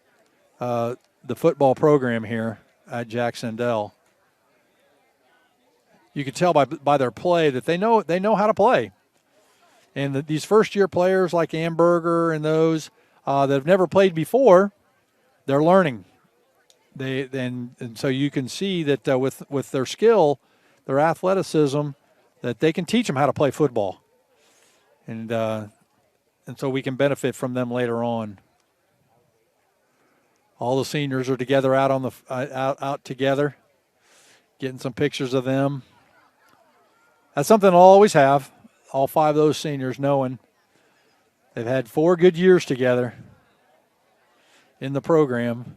G: the football program here at Jac-Cen-Del. you can tell by their play that they know how to play. And these first-year players like Amberger and those that have never played before, they're learning. And so you can see that with their skill, their athleticism, that they can teach them how to play football. And so we can benefit from them later on. All the seniors are together out on the out together, getting some pictures of them. That's something I'll always have. All 5 of those seniors knowing they've had 4 good years together in the program.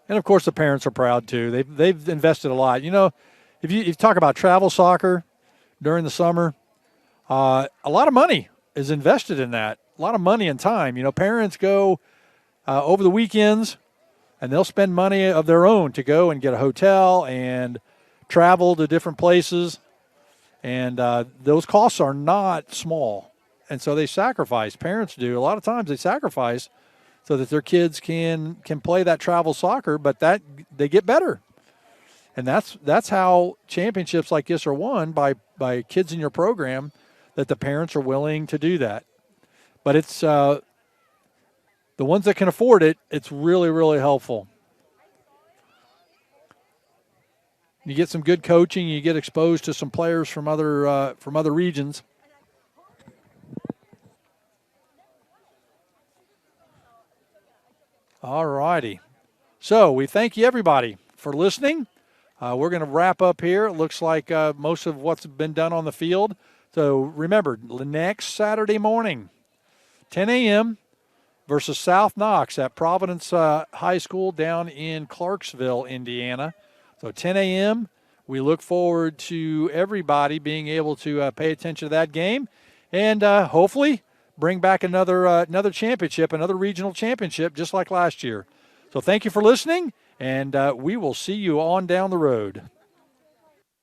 G: And, of course, the parents are proud, too. They've invested a lot. You know, if you talk about travel soccer during the summer, a lot of money is invested in that, a lot of money and time. You know, parents go over the weekends, and they'll spend money of their own to go and get a hotel and travel to different places. And those costs are not small. And so they sacrifice. Parents do. A lot of times they sacrifice so that their kids can play that travel soccer, but that they get better. And that's how championships like this are won, by kids in your program, that the parents are willing to do that. But it's the ones that can afford it, it's really, really helpful. You get some good coaching. You get exposed to some players from other regions. All righty. So we thank you, everybody, for listening. We're going to wrap up here. It looks like most of what's been done on the field. So remember, next Saturday morning, 10 a.m., versus South Knox at Providence High School down in Clarksville, Indiana. So 10 a.m., we look forward to everybody being able to pay attention to that game and hopefully bring back another championship, another regional championship, just like last year. So thank you for listening, and we will see you on down the road.